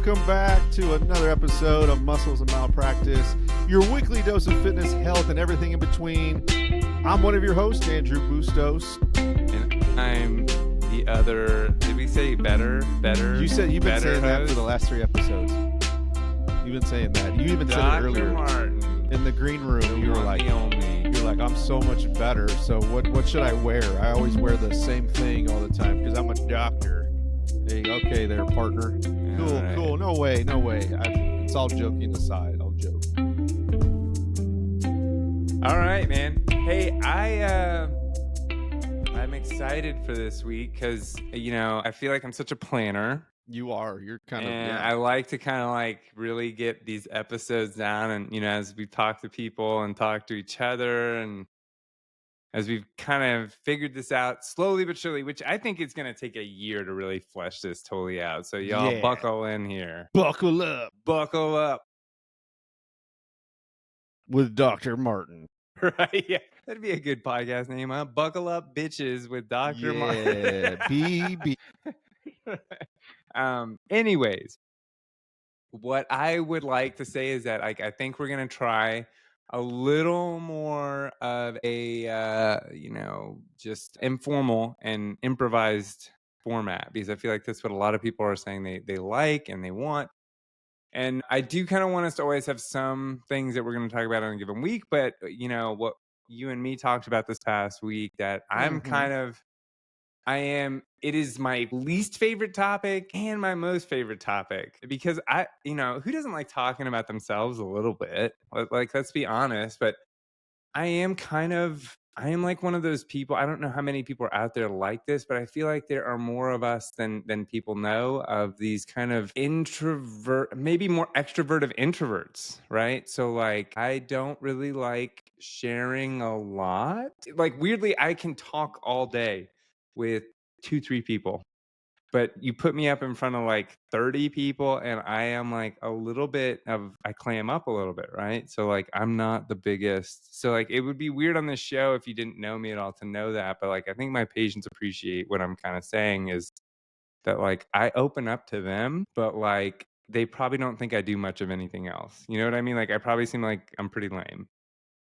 welcome back to another episode of Muscles and Malpractice, your weekly dose of fitness, health, and everything in between. I'm one of your hosts, Andrew Bustos. And I'm the other, did we say better? You said you've been better saying that host? for the last 3 episodes. You've been saying that. You even said it Dr. earlier Martin, in the green room. You were like, only. you're like, I'm so much better. So what should I wear? I always wear the same thing all the time because I'm a doctor. Hey, okay there, partner. Cool, right. cool. No way. It's all joking aside. I'll joke. All right, man. Hey, I'm excited for this week because, I feel like I'm such a planner. You are. You're kind of, And yeah. I like to kind of like really get these episodes down. And, as we talk to people and talk to each other and as we've kind of figured this out slowly but surely, which I think it's going to take a year to really flesh this totally out. So y'all Yeah. buckle in here. Buckle up Buckle up. with Dr. Martin. Right? Yeah. That'd be a good podcast name, huh? Buckle up, bitches, with Dr. Martin. BB. Anyways, what I would like to say is that I think we're going to try a little more of a, just informal and improvised format, because I feel like that's what a lot of people are saying they like and they want. And I do kind of want us to always have some things that we're going to talk about on a given week. But, what you and me talked about this past week, that I'm it is my least favorite topic and my most favorite topic, because who doesn't like talking about themselves a little bit? Like, let's be honest. But I am like one of those people. I don't know how many people are out there like this, but I feel like there are more of us than people know, of these kind of introvert, maybe more extroverted introverts, right? So like, I don't really like sharing a lot. Like, weirdly, I can talk all day with 2-3 people, but you put me up in front of like 30 people and I am like I clam up a little bit, right? So like, I'm not the biggest. So like, it would be weird on this show if you didn't know me at all to know that. But like, I think my patients appreciate what I'm kind of saying, is that like, I open up to them, but like, they probably don't think I do much of anything else. You know what I mean? Like, I probably seem like I'm pretty lame,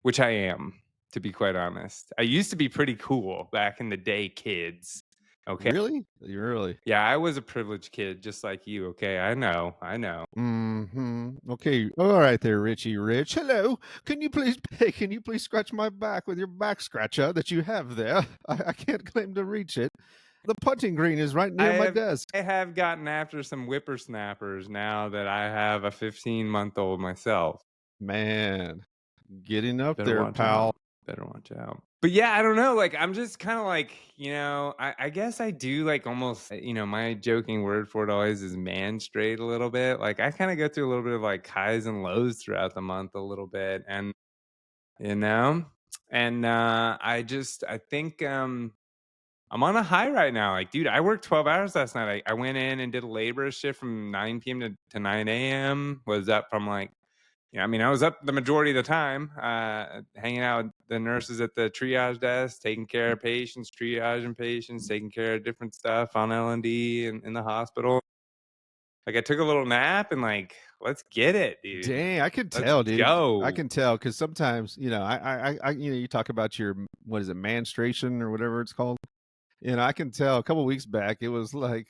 which I am, to be quite honest. I used to be pretty cool back in the day, kids. Okay. Really? Really? Yeah, I was a privileged kid just like you. Okay, I know. Okay. All right there, Richie Rich. Hello. Can you please scratch my back with your back scratcher that you have there? I can't claim to reach it. The putting green is right near my desk. I have gotten after some whippersnappers now that I have a 15-month-old myself. Man, getting up Better there, watch pal. out. Better watch out. But yeah, I don't know. Like, I'm just kind of like, I guess I do like almost, my joking word for it always is man straight a little bit. Like, I kind of go through a little bit of like highs and lows throughout the month a little bit. And, I think I'm on a high right now. Like, dude, I worked 12 hours last night. I went in and did a labor shift from 9 p.m. to 9 a.m. Was up from like, I was up the majority of the time, hanging out with the nurses at the triage desk, taking care of patients, triaging patients, taking care of different stuff on L&D and in the hospital. Like, I took a little nap and like, let's get it, dude. Dang, I can tell, dude. Go. I can tell, because sometimes, I you talk about your, what is it, menstruation or whatever it's called. I can tell a couple weeks back, it was like,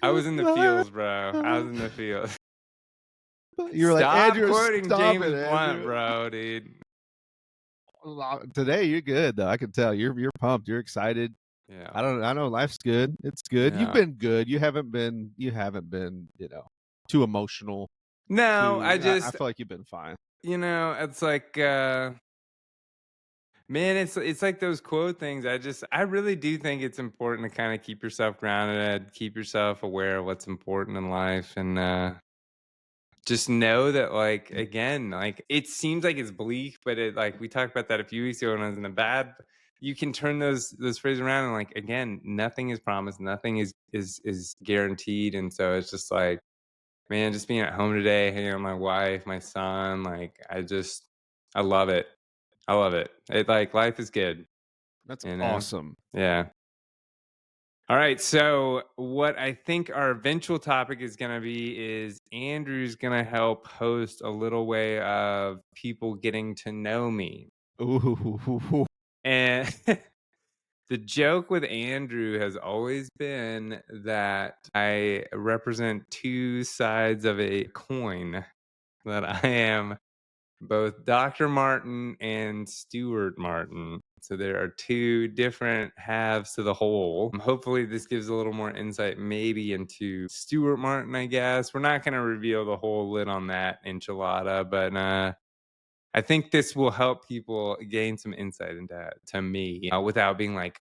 I was in the fields, bro. I was in the fields. You were like, Stop Andrew, quoting stop James it, Blunt, Andrew. bro, dude. Today you're good though. I can tell you're pumped. You're excited. Yeah. I know life's good. It's good. Yeah. You've been good. You haven't been, too emotional. No, I feel like you've been fine. It's like, man, it's like those quote things. I really do think it's important to kind of keep yourself grounded, keep yourself aware of what's important in life, and just know that, like, again, like, it seems like it's bleak, but it, like, we talked about that a few weeks ago when I was in the bad. You can turn those phrases around, and like, again, nothing is promised, nothing is guaranteed, and so it's just like, man, just being at home today, hanging out with my wife, my son, like, I love it. I love it. It, like, life is good. That's awesome. Yeah. All right. So, what I think our eventual topic is going to be is Andrew's going to help host a little way of people getting to know me. Ooh. And the joke with Andrew has always been that I represent two sides of a coin, that I am both Dr. Martin and Stuart Martin. So there are two different halves to the whole. Hopefully, this gives a little more insight, maybe into Stuart Martin, I guess. We're not going to reveal the whole lid on that enchilada, but I think this will help people gain some insight into me without being like,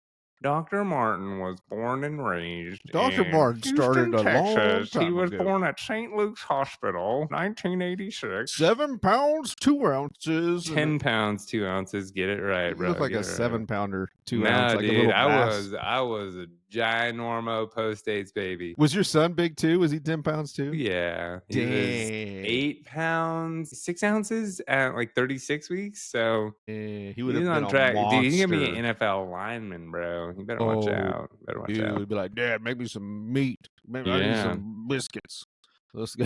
Dr. Martin was born and raised Dr. in Martin started Houston, a long Texas. He time was ago. born at St. Luke's Hospital, 1986. 7 pounds, 2 ounces. 10 pounds, 2 ounces. Get it right, You bro. look like Get a it right. 7-pounder, 2 ounce, No, like a dude. little I bass. was a ginormo post-States baby. Was your son big too? Was he 10 pounds too? Yeah. He was Dang. 8 pounds, 6 ounces at like 36 weeks. So He he would was have been on a track. Dude, he's gonna be monster. an NFL lineman, bro. You better watch Oh, out. Better watch dude, out. would be like, Dad, make me some meat. Maybe I need Yeah. some biscuits. Let's go.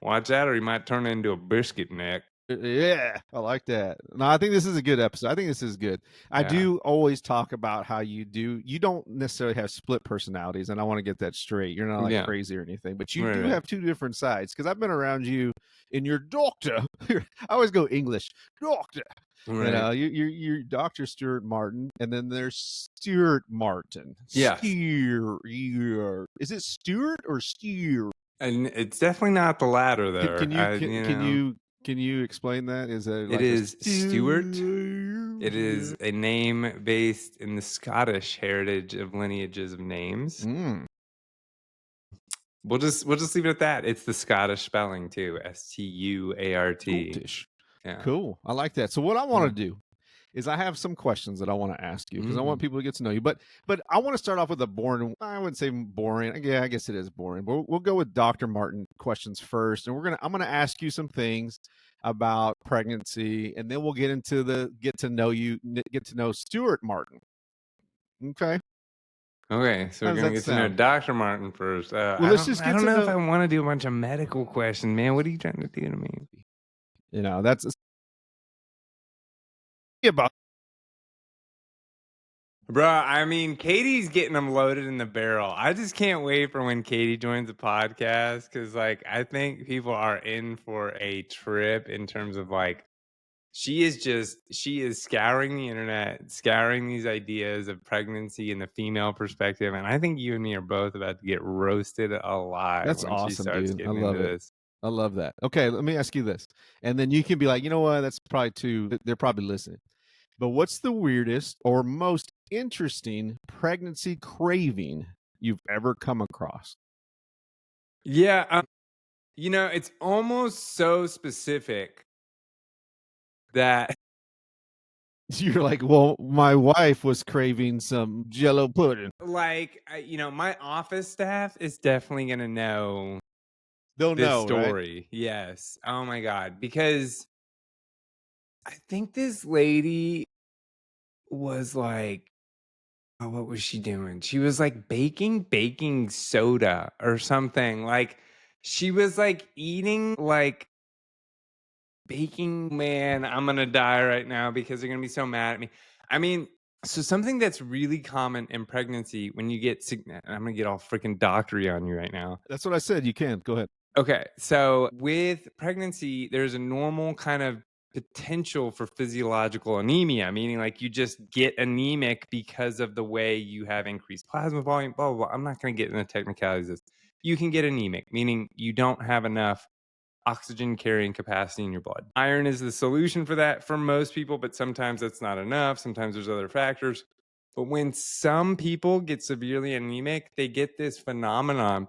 Watch out, or he might turn into a biscuit neck. Yeah, I like that. No, I think this is a good episode. I think this is good. I Yeah. do always talk about how you don't necessarily have split personalities, and I want to get that straight. You're not like Yeah. crazy or anything, but you Right, do right. have two different sides because I've been around you in your doctor. I always go English, doctor. Right. You're Dr. Stuart Martin, and then there's Stuart Martin. Yes. Is it Stuart or Steer? And it's definitely not the latter, though. Can you explain that? Is it It like is Stuart. Stuart? It is a name based in the Scottish heritage of lineages of names. We'll just leave it at that. It's the Scottish spelling too. Stuart. Scottish. Yeah. Cool. I like that. So what I want to do is I have some questions that I want to ask you because I want people to get to know you. But I want to start off with a boring. I wouldn't say boring. Yeah, I guess it is boring. But we'll go with Dr. Martin questions first, and I'm gonna ask you some things about pregnancy, and then we'll get into get to know Stuart Martin. Okay. Okay, so How we're does gonna that get to know sound? Dr. Martin first. Well, I let's don't, just I get don't to know if know. I want to do a bunch of medical questions, man. What are you trying to do to me? That's about. Bro, I mean, Katie's getting them loaded in the barrel. I just can't wait for when Katie joins the podcast because, like, I think people are in for a trip in terms of like, she is scouring the internet, scouring these ideas of pregnancy and the female perspective, and I think you and me are both about to get roasted alive That's when she awesome, starts dude. I getting love into it. this. I love that. Okay, let me ask you this. And then you can be like, you know what? That's probably too, they're probably listening. But what's the weirdest or most interesting pregnancy craving you've ever come across? Yeah, it's almost so specific that You're like, well, my wife was craving some jello pudding. like, my office staff is definitely gonna know They'll this know, right? story. Yes. Oh my God. Because I think this lady was like, oh, what was she doing? She was like baking soda or something. Like she was like eating like baking. Man, I'm gonna die right now because they're gonna be so mad at me. I mean, so something that's really common in pregnancy when you get sick, I'm gonna get all freaking doctory on you right now. That's what I said. You can. Go ahead. Okay, so with pregnancy, there's a normal kind of potential for physiological anemia, meaning like you just get anemic because of the way you have increased plasma volume, blah, blah, blah. I'm not going to get into the technicalities of this. You can get anemic, meaning you don't have enough oxygen carrying capacity in your blood. Iron is the solution for that for most people, but sometimes that's not enough. Sometimes there's other factors. But when some people get severely anemic, they get this phenomenon,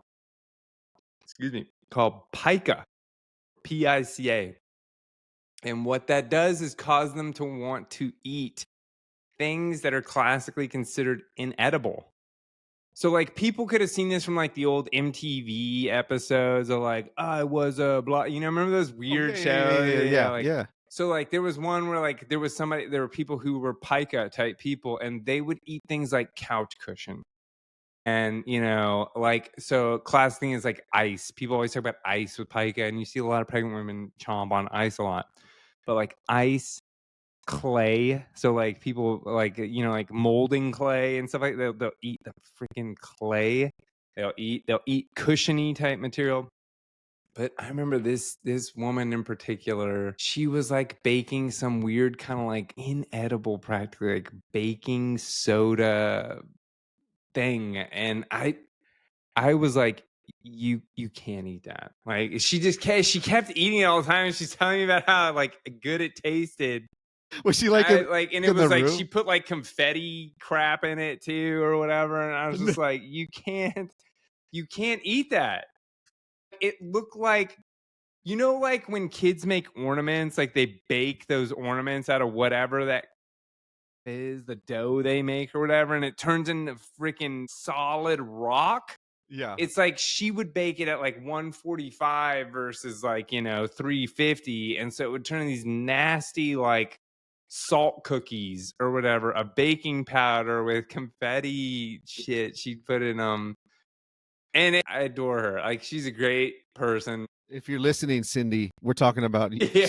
excuse me, called pica, Pica. And what that does is cause them to want to eat things that are classically considered inedible. So, like, people could have seen this from like the old MTV episodes of like, I was a blah, remember those Oh, weird shows? Like, yeah. so like there was one where like there were people who were pica type people and they would eat things like couch cushion. And, like, so class thing is like ice. People always talk about ice with pica, and you see a lot of pregnant women chomp on ice a lot. But like ice, clay. So like people like, like molding clay and stuff like that. They'll eat the freaking clay. They'll eat cushiony type material. But I remember this woman in particular, she was like baking some weird kind of like inedible, practically like baking soda thing. And I was like, you can't eat that. Like she kept eating it all the time, and she's telling me about how like good it tasted. Was she like And it in the was like she room? put like confetti crap in it too or whatever. And I was just like, you can't eat that. It looked like, like when kids make ornaments, like they bake those ornaments out of whatever that is, the dough they make or whatever, and it turns into freaking solid rock. Yeah. It's like she would bake it at like 145 versus like, 350. And so it would turn these nasty like salt cookies or whatever, a baking powder with confetti shit she'd put in them. And I adore her. Like, she's a great person. If you're listening, Cindy, we're talking about you. Yeah.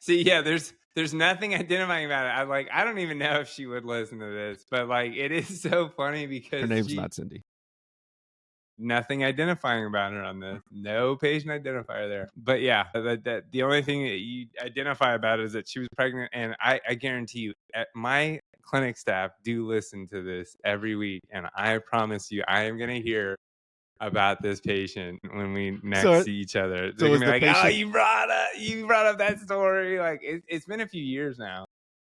See, yeah, there's nothing identifying about it. I don't even know if she would listen to this, but like it is so funny Her because name's not Cindy. nothing identifying about her on this. No patient identifier there. But yeah, that the only thing that you identify about it is that she was pregnant. And I guarantee you, my clinic staff do listen to this every week. And I promise you, I am going to hear about this patient when we next see each other. They're So going is to be the like, patient, oh, you brought up that story. Like it's been a few years now.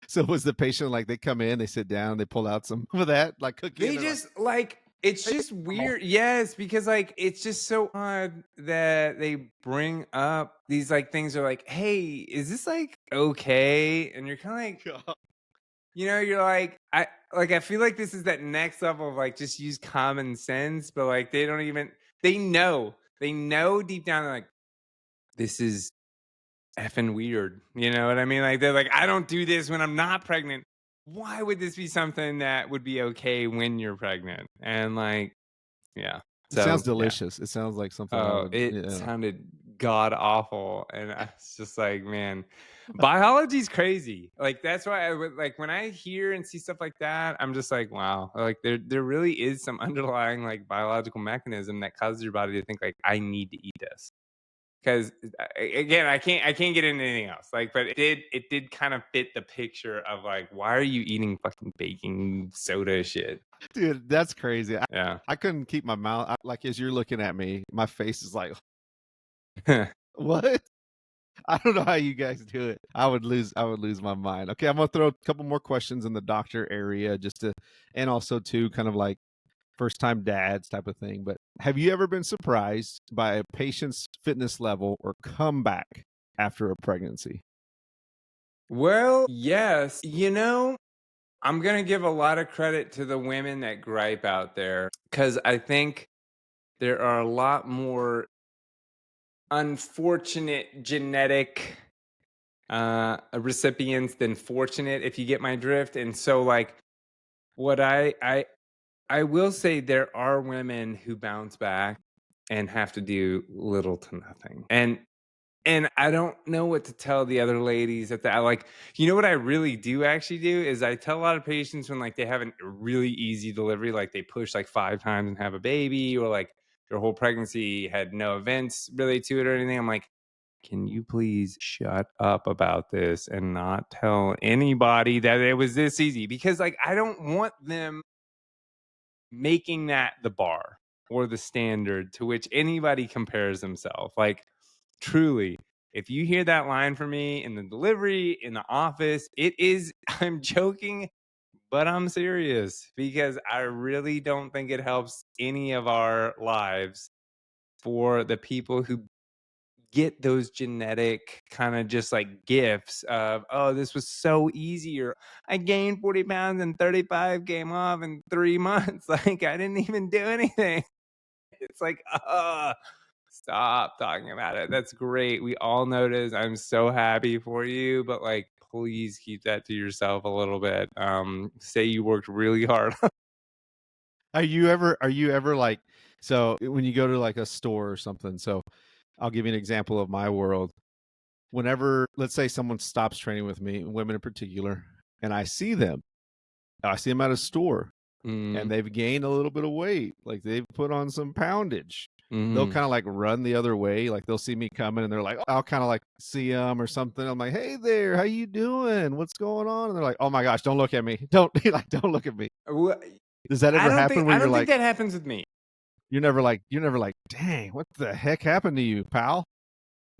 so was the patient like they come in, they sit down, they pull out some of that like cookie? They just like it's just weird. Yes, because like it's just so odd that they bring up these like things are like, hey, is this like okay? And you're kind of like, you're like, I feel like this is that next level of like just use common sense, but like they don't even they know deep down they're like, this is effing weird. You know what I mean? Like they're like, I don't do this when I'm not pregnant. Why would this be something that would be okay when you're pregnant? And like, yeah. It So sounds yeah. delicious. It sounds like something I Oh, would. it sounded god awful. And I was just like, man, biology's crazy. Like that's why I would like when I hear and see stuff like that, I'm just like, wow, like there really is some underlying like biological mechanism that causes your body to think like, I need to eat this. Because again, I can't get into anything else. Like, but it did kind of fit the picture of like, why are you eating fucking baking soda shit? Dude, that's crazy. Yeah. I couldn't keep my mouth. Like as you're looking at me, my face is like, what? I don't know how you guys do it. I would lose my mind. Okay, I'm gonna throw a couple more questions in the doctor area just to, and also too, kind of like first time dads type of thing. But have you ever been surprised by a patient's fitness level or comeback after a pregnancy? Well, yes. I'm going to give a lot of credit to the women that gripe out there because I think there are a lot more unfortunate genetic recipients than fortunate, if you get my drift. And so like what I will say, there are women who bounce back and have to do little to nothing. And I don't know what to tell the other ladies at that. Like, what I really do actually do is I tell a lot of patients when like they have a really easy delivery, like they push like 5 times and have a baby, or like their whole pregnancy had no events really to it or anything. I'm like, can you please shut up about this and not tell anybody that it was this easy? Because like I don't want them making that the bar or the standard to which anybody compares themselves. Like, truly, if you hear that line from me in the delivery, in the office, it is, I'm joking, but I'm serious, because I really don't think it helps any of our lives for the people who get those genetic kind of just like gifts of, oh, this was so easy, or I gained 40 pounds and 35 came off in 3 months. Like I didn't even do anything. It's like, stop talking about it. That's great. We all notice. I'm so happy for you, but like, please keep that to yourself a little bit. Say you worked really hard. Are you ever like, so when you go to like a store or something, so I'll give you an example of my world. Whenever, let's say someone stops training with me, women in particular, and I see them at a store and they've gained a little bit of weight, like they've put on some poundage. They'll kind of like run the other way, like they'll see me coming and they're like, I'll kind of like see them or something. I'm like, hey there, how you doing? What's going on? And they're like, oh my gosh, don't look at me. Don't like, don't look at me. Wha- Does that ever happen where I you're don't think like, that happens with me. you're never like, dang, what the heck happened to you, pal?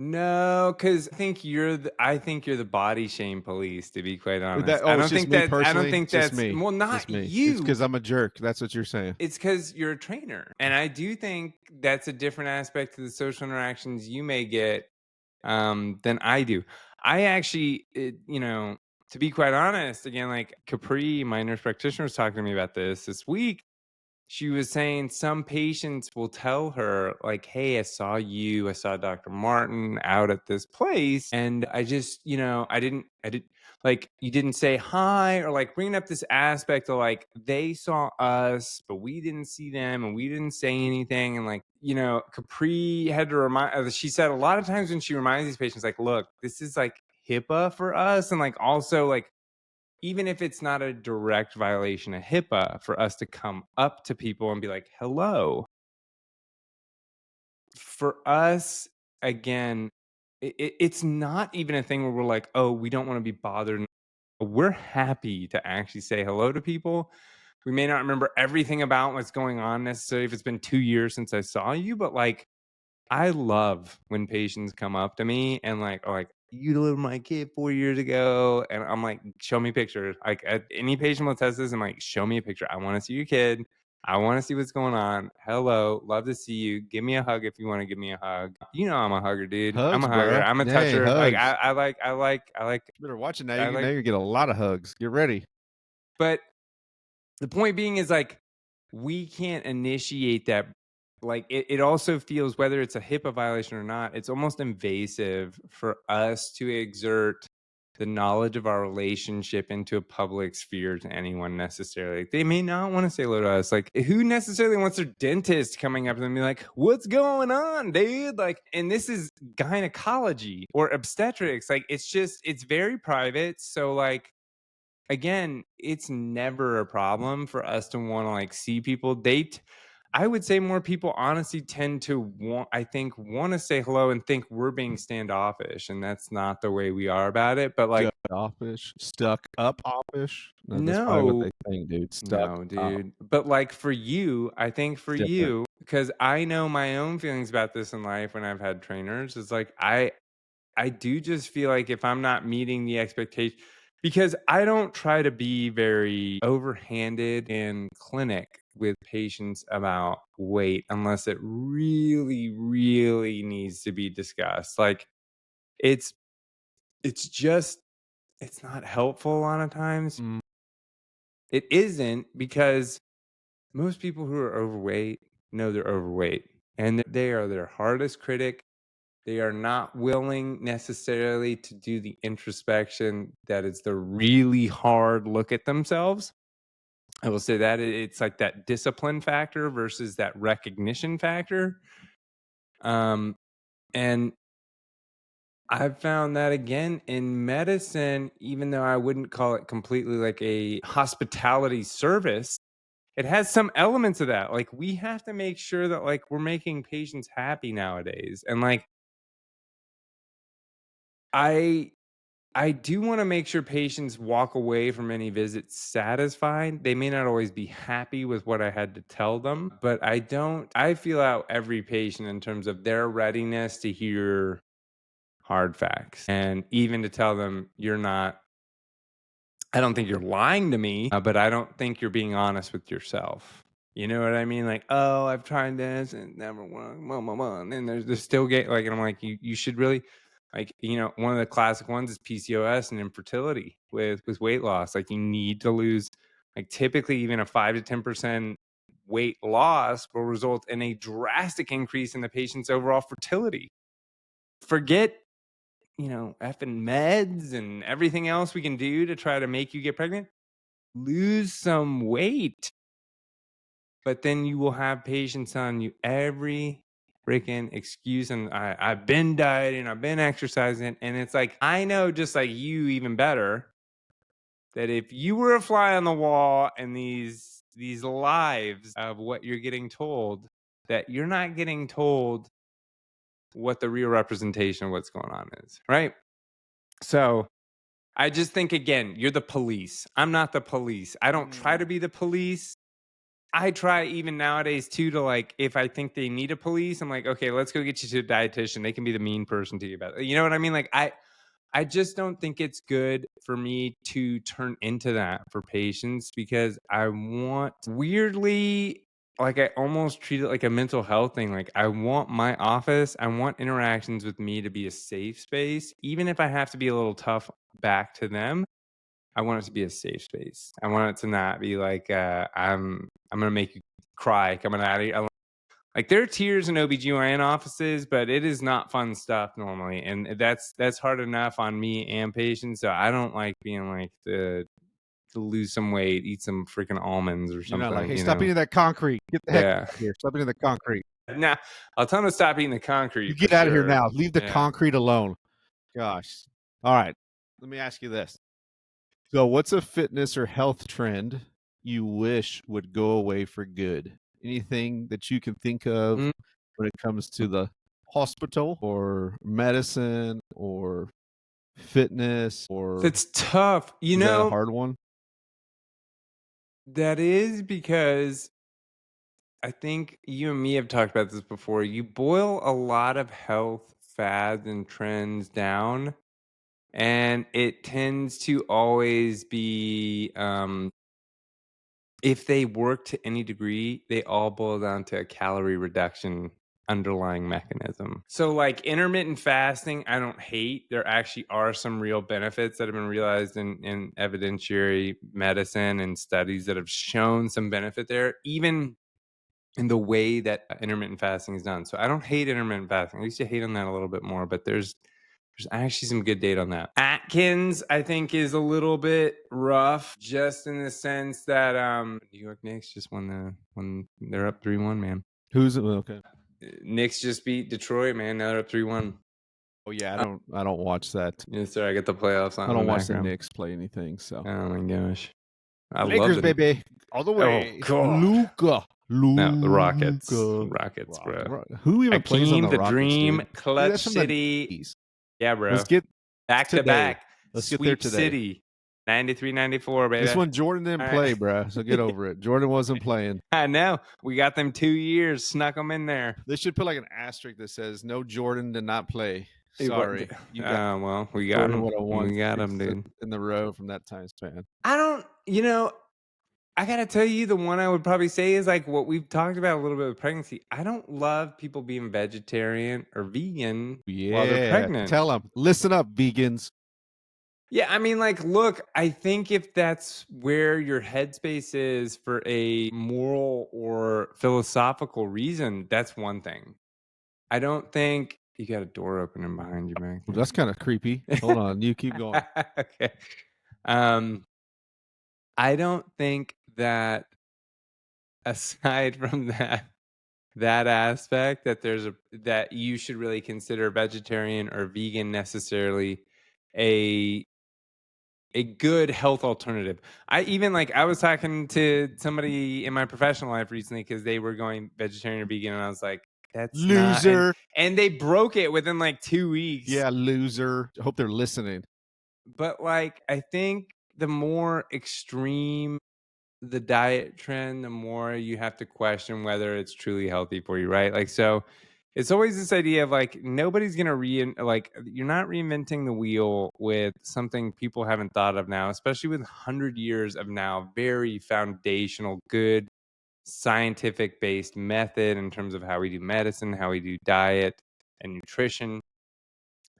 No, because I think you're the body shame police, to be quite honest. Oh, it's just me I don't personally. think Just that's, me. well, Just not me. It's you. because I'm a jerk. That's what you're saying. It's because you're a trainer. And I do think that's a different aspect to the social interactions you may get than I do. I actually, to be quite honest, again, like Capri, my nurse practitioner, was talking to me about this week. She was saying some patients will tell her, like, hey, I saw Dr. Martin out at this place. And I just, I didn't, like, you didn't say hi, or like bringing up this aspect of like, they saw us, but we didn't see them and we didn't say anything. And like, Capri had to remind, she said a lot of times when she reminds these patients, like, look, this is like HIPAA for us. And like, also, like, even if it's not a direct violation of HIPAA, for us to come up to people and be like, hello. For us, again, it's not even a thing where we're like, oh, we don't want to be bothered. We're happy to actually say hello to people. We may not remember everything about what's going on necessarily if it's been 2 years since I saw you, but like, I love when patients come up to me and like, are like, you delivered my kid 4 years ago. And I'm like, show me pictures. Like, any patient will test this. I'm like, show me a picture. I want to see your kid. I want to see what's going on. Hello. Love to see you. Give me a hug if you want to give me a hug. I'm a hugger, dude. I'm Hugs, a hugger. bro. I'm a Hey, toucher. Like, hugs. Better watch it now. I like, Now you get a lot of hugs. Get ready. but the point being is like, we can't initiate that. Like, it also feels, whether it's a HIPAA violation or not, it's almost invasive for us to exert the knowledge of our relationship into a public sphere to anyone necessarily. They may not want to say hello to us. Like, who necessarily wants their dentist coming up to them and be like, what's going on, dude? Like, and this is gynecology or obstetrics. Like, it's very private. So like, again, it's never a problem for us to want to like see people date. I would say more people honestly tend to want to say hello and think we're being standoffish, and that's not the way we are about it. But like, Offish, stuck up offish. No, that's probably what no, they think, dude. Stuck no, up. dude. But like, for you, I think for It's different. you, because I know my own feelings about this in life when I've had trainers, it's like, I do just feel like if I'm not meeting the expectation, because I don't try to be very overhanded in clinic with patients about weight unless it really, really needs to be discussed. Like, it's just, it's not helpful a lot of times. Mm. It isn't, because most people who are overweight know they're overweight, and they are their hardest critic. They are not willing necessarily to do the introspection that is the really hard look at themselves. I will say that it's like that discipline factor versus that recognition factor. And I've found that again in medicine, even though I wouldn't call it completely like a hospitality service, it has some elements of that. Like, we have to make sure that like we're making patients happy nowadays. And like, I I do want to make sure patients walk away from any visit satisfied. They may not always be happy with what I had to tell them, but I feel out every patient in terms of their readiness to hear hard facts, and even to tell them, I don't think you're lying to me, but I don't think you're being honest with yourself. You know what I mean? Like, oh, I've tried this and it never worked. And there's still like, and I'm like, you should really, like, one of the classic ones is PCOS and infertility with weight loss. Like, you need to lose, like, typically even a 5 to 10% weight loss will result in a drastic increase in the patient's overall fertility. Forget effing meds and everything else we can do to try to make you get pregnant. Lose some weight. But then you will have patients telling you every freaking excuse, and I've been dieting, I've been exercising, and it's like, I know, just like you, even better, that if you were a fly on the wall and these lives of what you're getting told, that you're not getting told what the real representation of what's going on is, right? So I just think, again, you're the police. I'm not the police. I don't try to be the police. I try even nowadays too to, like, if I think they need a police, I'm like, okay, let's go get you to a dietitian. They can be the mean person to you about it. You know what I mean? Like, I just don't think it's good for me to turn into that for patients, because I want, weirdly, like, I almost treat it like a mental health thing. Like, I want my office, I want interactions with me to be a safe space, even if I have to be a little tough back to them. I want it to be a safe space. I want it to not be like, I'm gonna make you cry coming out of here. Like, there are tears in OBGYN offices, but it is not fun stuff normally. And that's hard enough on me and patients. So I don't like being like, to lose some weight, eat some freaking almonds or You're something. not like, hey, stop eating that concrete. Get the heck Yeah. out of here. Stop eating the concrete. Nah, I'll tell them to stop eating the concrete. You get for out of here sure. now. Leave the Yeah. concrete alone. Gosh. All right. Let me ask you this. So, what's a fitness or health trend you wish would go away for good? Anything that you can think of Mm. when it comes to the hospital or medicine or fitness, or It's tough. You is that a know, hard one? that is because I think you and me have talked about this before. You boil a lot of health fads and trends down, and it tends to always be, if they work to any degree, they all boil down to a calorie reduction underlying mechanism. So, like, intermittent fasting, I don't hate. There actually are some real benefits that have been realized in evidentiary medicine and studies that have shown some benefit there, even in the way that intermittent fasting is done. So I don't hate intermittent fasting. I used to hate on that a little bit more, but there's actually some good data on that. Atkins, I think, is a little bit rough, just in the sense that New York Knicks just won when they're up 3-1, man. Who's it? Okay. Knicks just beat Detroit, man. Now they're up 3-1. Oh yeah, I don't watch that. Yeah, sorry, I got the playoffs on. I don't in the watch the background. Knicks play anything. So Oh my gosh, I love Lakers, the baby, all the way. God. Luka. No, the Rockets, bro. Who even plays on Hakeem, the the Rockets, Dream, dude? Dude, Clutch that's from the City. 90s. Yeah, bro. Let's get Back to today. back. Let's get there Sweep today. City. 93, 94, baby. This one Jordan didn't All play, right. bruh. So get over it. Jordan wasn't playing. I know. We got them 2 years. Snuck them in there. They should put like an asterisk that says no, Jordan did not play. Hey, what- Sorry, you got well, we got Jordan them. would have won We got 6 them, dude. in the row from that time span. I don't, I gotta tell you, the one I would probably say is like what we've talked about a little bit with pregnancy. I don't love people being vegetarian or vegan while they're Yeah, pregnant. tell them. Listen up, vegans. Yeah, I mean, like, look, I think if that's where your headspace is for a moral or philosophical reason, that's one thing. I don't think you got a door opening behind you back Well, there. that's kind of creepy. Hold on, you keep going. Okay. I don't think that, aside from that aspect, that that you should really consider vegetarian or vegan necessarily a good health alternative. I was talking to somebody in my professional life recently because they were going vegetarian or vegan, and I was like, that's not, Loser. and they broke it within like 2 weeks. Yeah, loser. I hope they're listening. But like, I think the more extreme the diet trend, the more you have to question whether it's truly healthy for you, right? Like, so it's always this idea of like, nobody's gonna you're not reinventing the wheel with something people haven't thought of now, especially with 100 years of now very foundational, good, scientific based method in terms of how we do medicine, how we do diet and nutrition.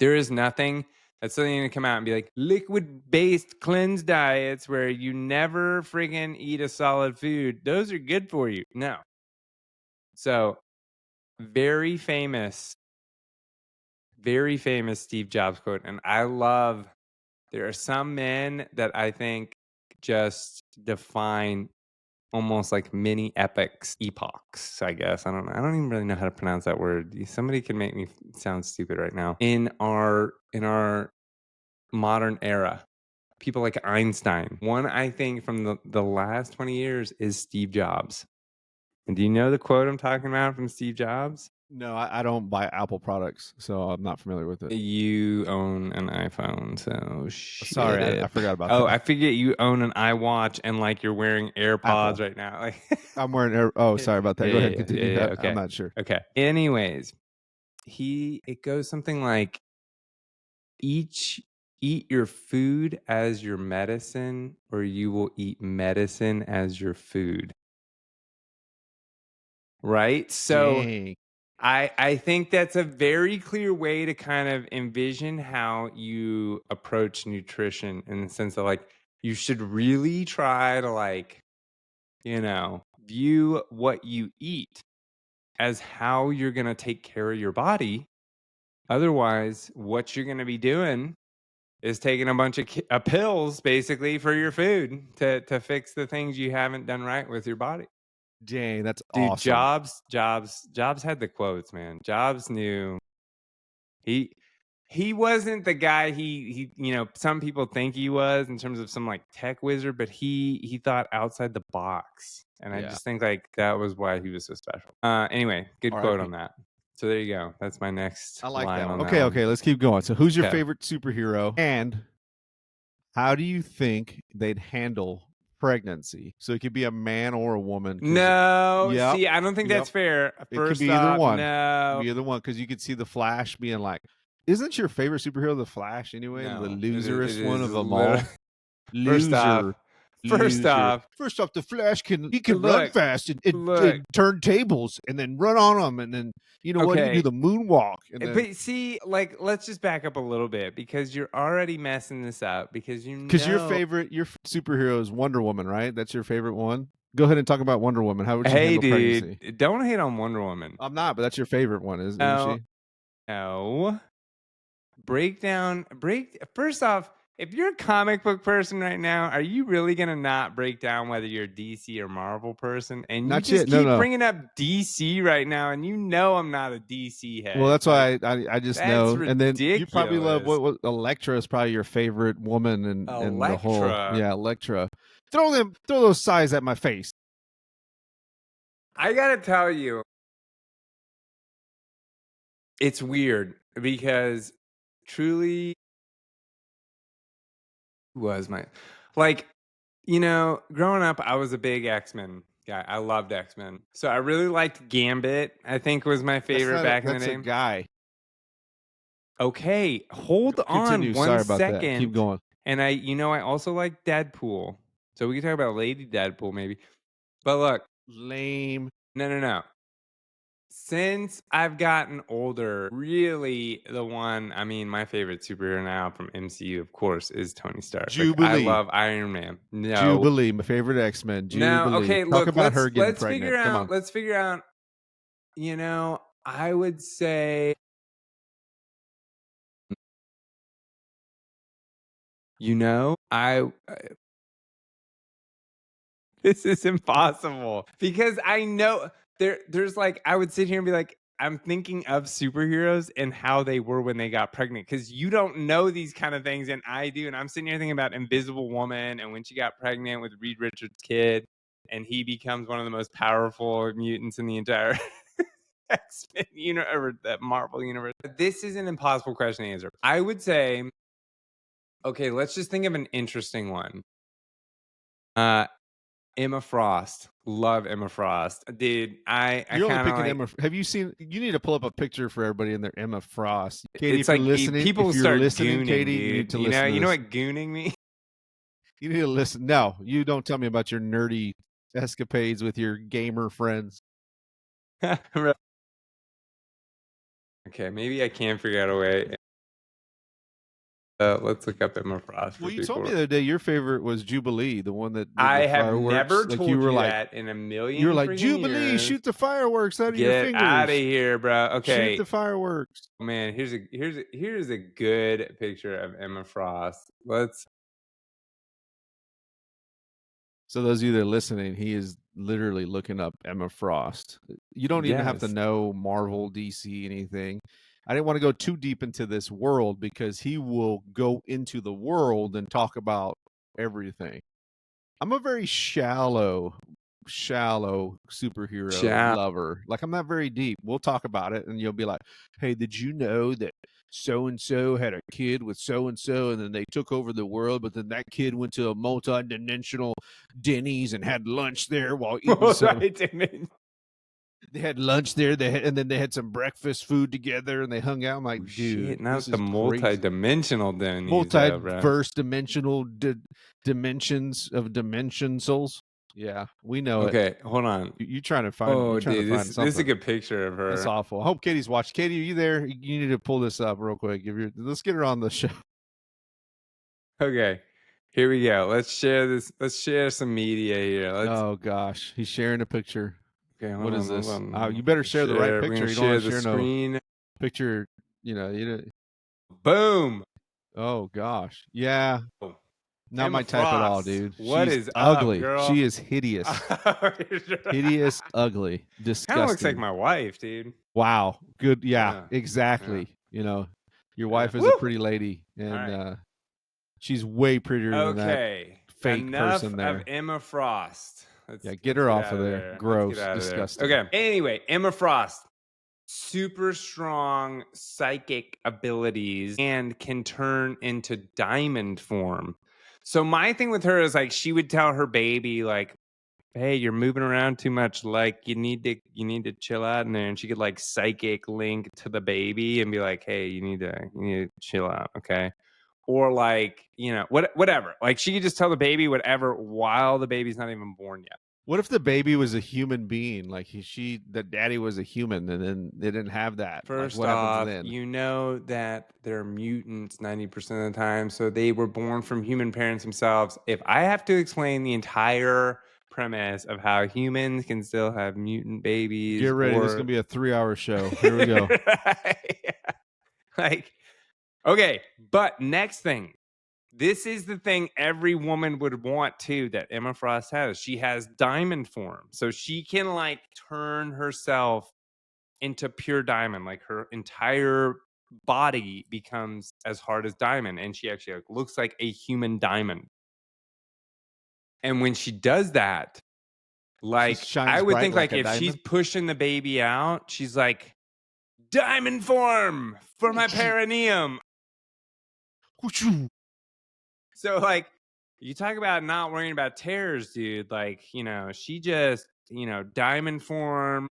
There is nothing that's suddenly going to come out and be like liquid based cleanse diets where you never friggin' eat a solid food. Those are good for you. No. So, very famous Steve Jobs quote. And I love, there are some men that I think just define almost like mini epochs, I guess. I don't know. I don't even really know how to pronounce that word. Somebody can make me sound stupid right now. In our modern era, people like Einstein. One, I think, from the last 20 years is Steve Jobs. And do you know the quote I'm talking about from Steve Jobs? No, I don't buy Apple products, so I'm not familiar with it. You own an iPhone, so Sorry, I forgot about Oh, that. I figure you own an iWatch and like you're wearing AirPods Apple. right now. Like I'm wearing sorry about that. Go ahead, continue. yeah, I'm okay. not sure. Okay. Anyways, it goes something like eat your food as your medicine, or you will eat medicine as your food. Right? So Dang. I think that's a very clear way to kind of envision how you approach nutrition, in the sense that like you should really try to like, view what you eat as how you're going to take care of your body. Otherwise, what you're going to be doing is taking a bunch of pills basically for your food to fix the things you haven't done right with your body. Dang, that's Dude, awesome. Jobs had the quotes, man. Jobs knew he wasn't the guy he some people think he was, in terms of some like tech wizard, but he thought outside the box. And I Yeah. just think like that was why he was so special. Anyway, good quote R.I.P. on that. So there you go. That's my next I like line that one. on Okay, that okay, let's keep going. So who's your Okay. favorite superhero, and how do you think they'd handle pregnancy? So it could be a man or a woman. No, Yep, see, I don't think yep. that's fair. It could First be either off, one. It no. could be either one, because you could see the Flash being like, isn't your favorite superhero the Flash anyway? No, The it loserest one is of them all. First off, Loser. First off, the Flash can run look, fast and look. turn tables and then run on them, and then you know what? He can do Okay. the moonwalk. And then But see, like, let's just back up a little bit, because you're already messing this up, because because your superhero is Wonder Woman, right? That's your favorite one. Go ahead and talk about Wonder Woman. How would she Hey, handle pregnancy? dude, don't hate on Wonder Woman. I'm not, but that's your favorite one, isn't No, she? no. First off, if you're a comic book person right now, are you really gonna not break down whether you're a DC or Marvel person? And you Not just yet. No, keep no. bringing up DC right now, and I'm not a DC head. Well, that's why I just that's know. And then you probably love ridiculous. what Elektra is probably your favorite woman in the whole. Elektra. Yeah, Elektra. Throw those sighs at my face. I gotta tell you, it's weird, because truly was my like, growing up, I was a big X-Men guy. I loved X-Men. So I really liked Gambit, I think was my favorite back in the That's day. a guy. Okay, hold Continue. on one Sorry about that. Keep second. going. And I also like Deadpool. So we can talk about Lady Deadpool maybe. But look, Lame. no. Since I've gotten older, really my favorite superhero now from MCU, of course, is Tony Stark. Jubilee. Like, I love Iron Man. No. Jubilee, my favorite X-Men. Jubilee. No, okay, Talk look, about her getting pregnant. Come on. Let's figure out, I would say, I this is impossible, because I know there's like, I would sit here and be like, I'm thinking of superheroes and how they were when they got pregnant, because you don't know these kind of things, and I do. And I'm sitting here thinking about Invisible Woman, and when she got pregnant with Reed Richards' kid, and he becomes one of the most powerful mutants in the entire X-Men universe, or that Marvel universe. This is an impossible question to answer. I would say, okay, let's just think of an interesting one. Emma Frost. Love Emma Frost. Dude, I You're only kind of picking like, Emma. Have you seen? You need to pull up a picture for everybody in there. Emma Frost. Katie, it's if you're like listening, people if you're start listening, gooning, Katie, dude. you need to listen. You know this. what gooning means? You need to listen. No, you don't tell me about your nerdy escapades with your gamer friends. Okay, maybe I can figure out a way. Let's look up Emma Frost. Well, you told me the other day your favorite was Jubilee, the one that did I the have fireworks. never Like told you were you like, that in a million. you were like, freaking Jubilee, years. shoot the fireworks out of your Get fingers. out of here, bro. Okay, shoot the fireworks. man. Here's a good picture of Emma Frost. Let's So those of you that are listening, he is literally looking up Emma Frost. You don't even have to Yes. know Marvel, DC, anything. I didn't want to go too deep into this world because he will go into the world and talk about everything. I'm a very shallow superhero Ciao. lover. Like, I'm not very deep. We'll talk about it and you'll be like, "Hey, did you know that so and so had a kid with so and so and then they took over the world, but then that kid went to a multi-dimensional Denny's and had lunch there while eating some they had lunch there, and then they had some breakfast food together and they hung out." I'm Oh, like, shit. "Dude, Not this the is crazy." multi-dimensional Denny's, bro. Multiverse dimensional dimensions of dimensionsals. Yeah, we know it. Okay, hold on. You trying to find Oh, dude, this is a something. good picture of That's her. awful. I hope Katie's watching. Katie, are you there? You need to pull this up real quick. Let's get her on the show. Okay, here we go. Let's share this. Let's share some media here. Oh gosh, he's sharing a picture. Okay, What is hold this? on. You better share the right We're picture. gonna You don't want share to the share no screen. picture. You. Boom. Oh gosh, yeah. Oh, Not my Emma type at all, Frost. dude. What She's is up, ugly. girl? She is hideous. Hideous, ugly, disgusting. Kind of looks like my wife, dude. Wow. Good. Yeah, Yeah. exactly. You know, your wife is Woo! a pretty lady, and All right. she's way prettier than that Okay. fake Enough person of there. Emma Frost. Yeah, get her off of there. There. Let's get Gross, out of there. disgusting. Okay. Anyway, Emma Frost. Super strong psychic abilities and can turn into diamond form. So my thing with her is like she would tell her baby like, "Hey, you're moving around too much. Like you need to chill out in there." And she could like psychic link to the baby and be like, "Hey, you need to chill out, okay?" Or like, whatever. Like she could just tell the baby whatever while the baby's not even born yet. What if the baby was a human being? Like the daddy was a human, and then they didn't have that. First what happens off, then? you know that they're mutants 90% of the time. So they were born from human parents themselves. If I have to explain the entire premise of how humans can still have mutant babies. Get ready. This is going to be a 3-hour show. Here we go. Like, okay. But next thing. This is the thing every woman would want too that Emma Frost has. She has diamond form. So she can like turn herself into pure diamond. Like her entire body becomes as hard as diamond. And she actually looks like a human diamond. And when she does that, like I would think like if diamond? she's pushing the baby out, she's like, diamond form for my perineum. So like you talk about not worrying about tears, dude. Like, she just, diamond form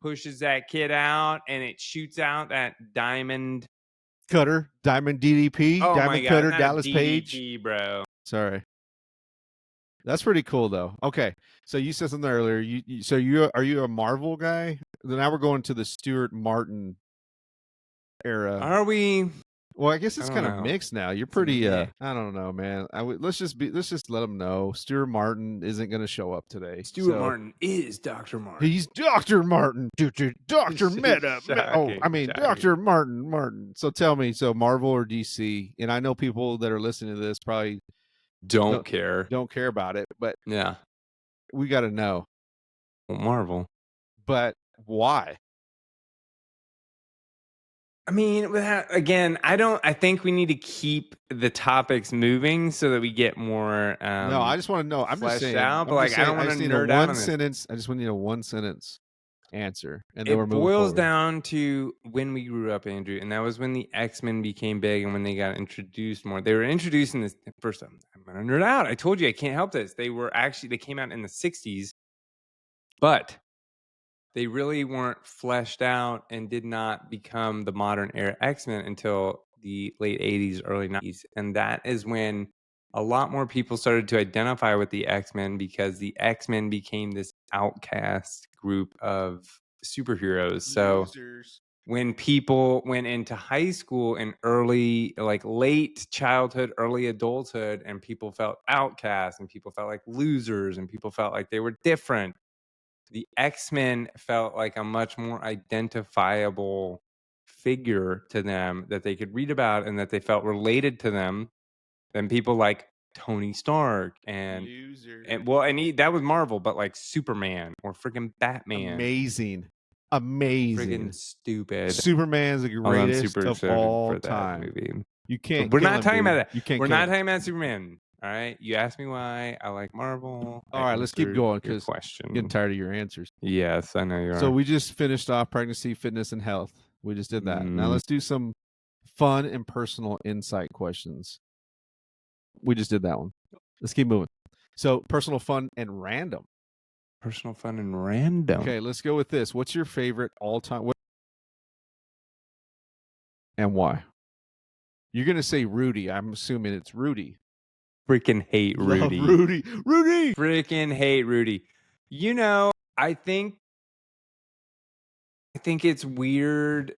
pushes that kid out and it shoots out that diamond cutter, diamond DDP, oh diamond my God, cutter, not Dallas DDP, Page, bro. Sorry. That's pretty cool though. Okay. So you said something earlier. Are you a Marvel guy? Now we're going to the Stuart Martin era. Are we? Well, I guess it's kind of mixed now. You're pretty I don't know, man. Let's just let them know Stuart Martin isn't going to show up today. Stuart Martin is Dr. Martin. He's Dr. Martin. Dr. Meta. Dr. Martin. So tell me, Marvel or DC? And I know people that are listening to this probably don't care about it, but yeah, we got to know. Marvel. But why? I mean, again, I think we need to keep the topics moving so that we get more. No, I just want to know. I'm just saying. Out, but like, I don't want to nerd out on sentence. I just want to need a one sentence answer, and then it boils down to when we grew up, Andrew, and that was when the X-Men became big and when they got introduced more. They were introducing this first. I'm gonna nerd out. I told you I can't help this. They came out in the '60s, but they really weren't fleshed out and did not become the modern era X-Men until the late 80s, early 90s. And that is when a lot more people started to identify with the X-Men because the X-Men became this outcast group of superheroes. So when people went into high school and late childhood, early adulthood, and people felt outcast and people felt like losers and people felt like they were different, the X-Men felt like a much more identifiable figure to them that they could read about and that they felt related to them than people like Tony Stark and Loser. well, and that was Marvel, but like Superman or freaking Batman. Amazing. Freaking stupid. Superman's the Although I'm greatest super of excited all for that time. movie. You can't We're kill not him, talking dude. about You that. can't We're kill not him. talking about Superman. All right. You asked me why I like Marvel. All right, let's keep answered going your because I'm question. getting tired of your answers. Yes, I know you So are. we just finished off pregnancy, fitness, and health. We just did that. Now Mm, let's do some fun and personal insight questions. We just did that one. Let's keep moving. So personal, fun, and random. personal, fun, and random. Okay, let's go with this. What's your favorite all-time and why? You're gonna say Rudy. I'm assuming it's Rudy. Freaking hate Love Rudy. Rudy. Rudy. Freaking hate Rudy. You know, I think it's weird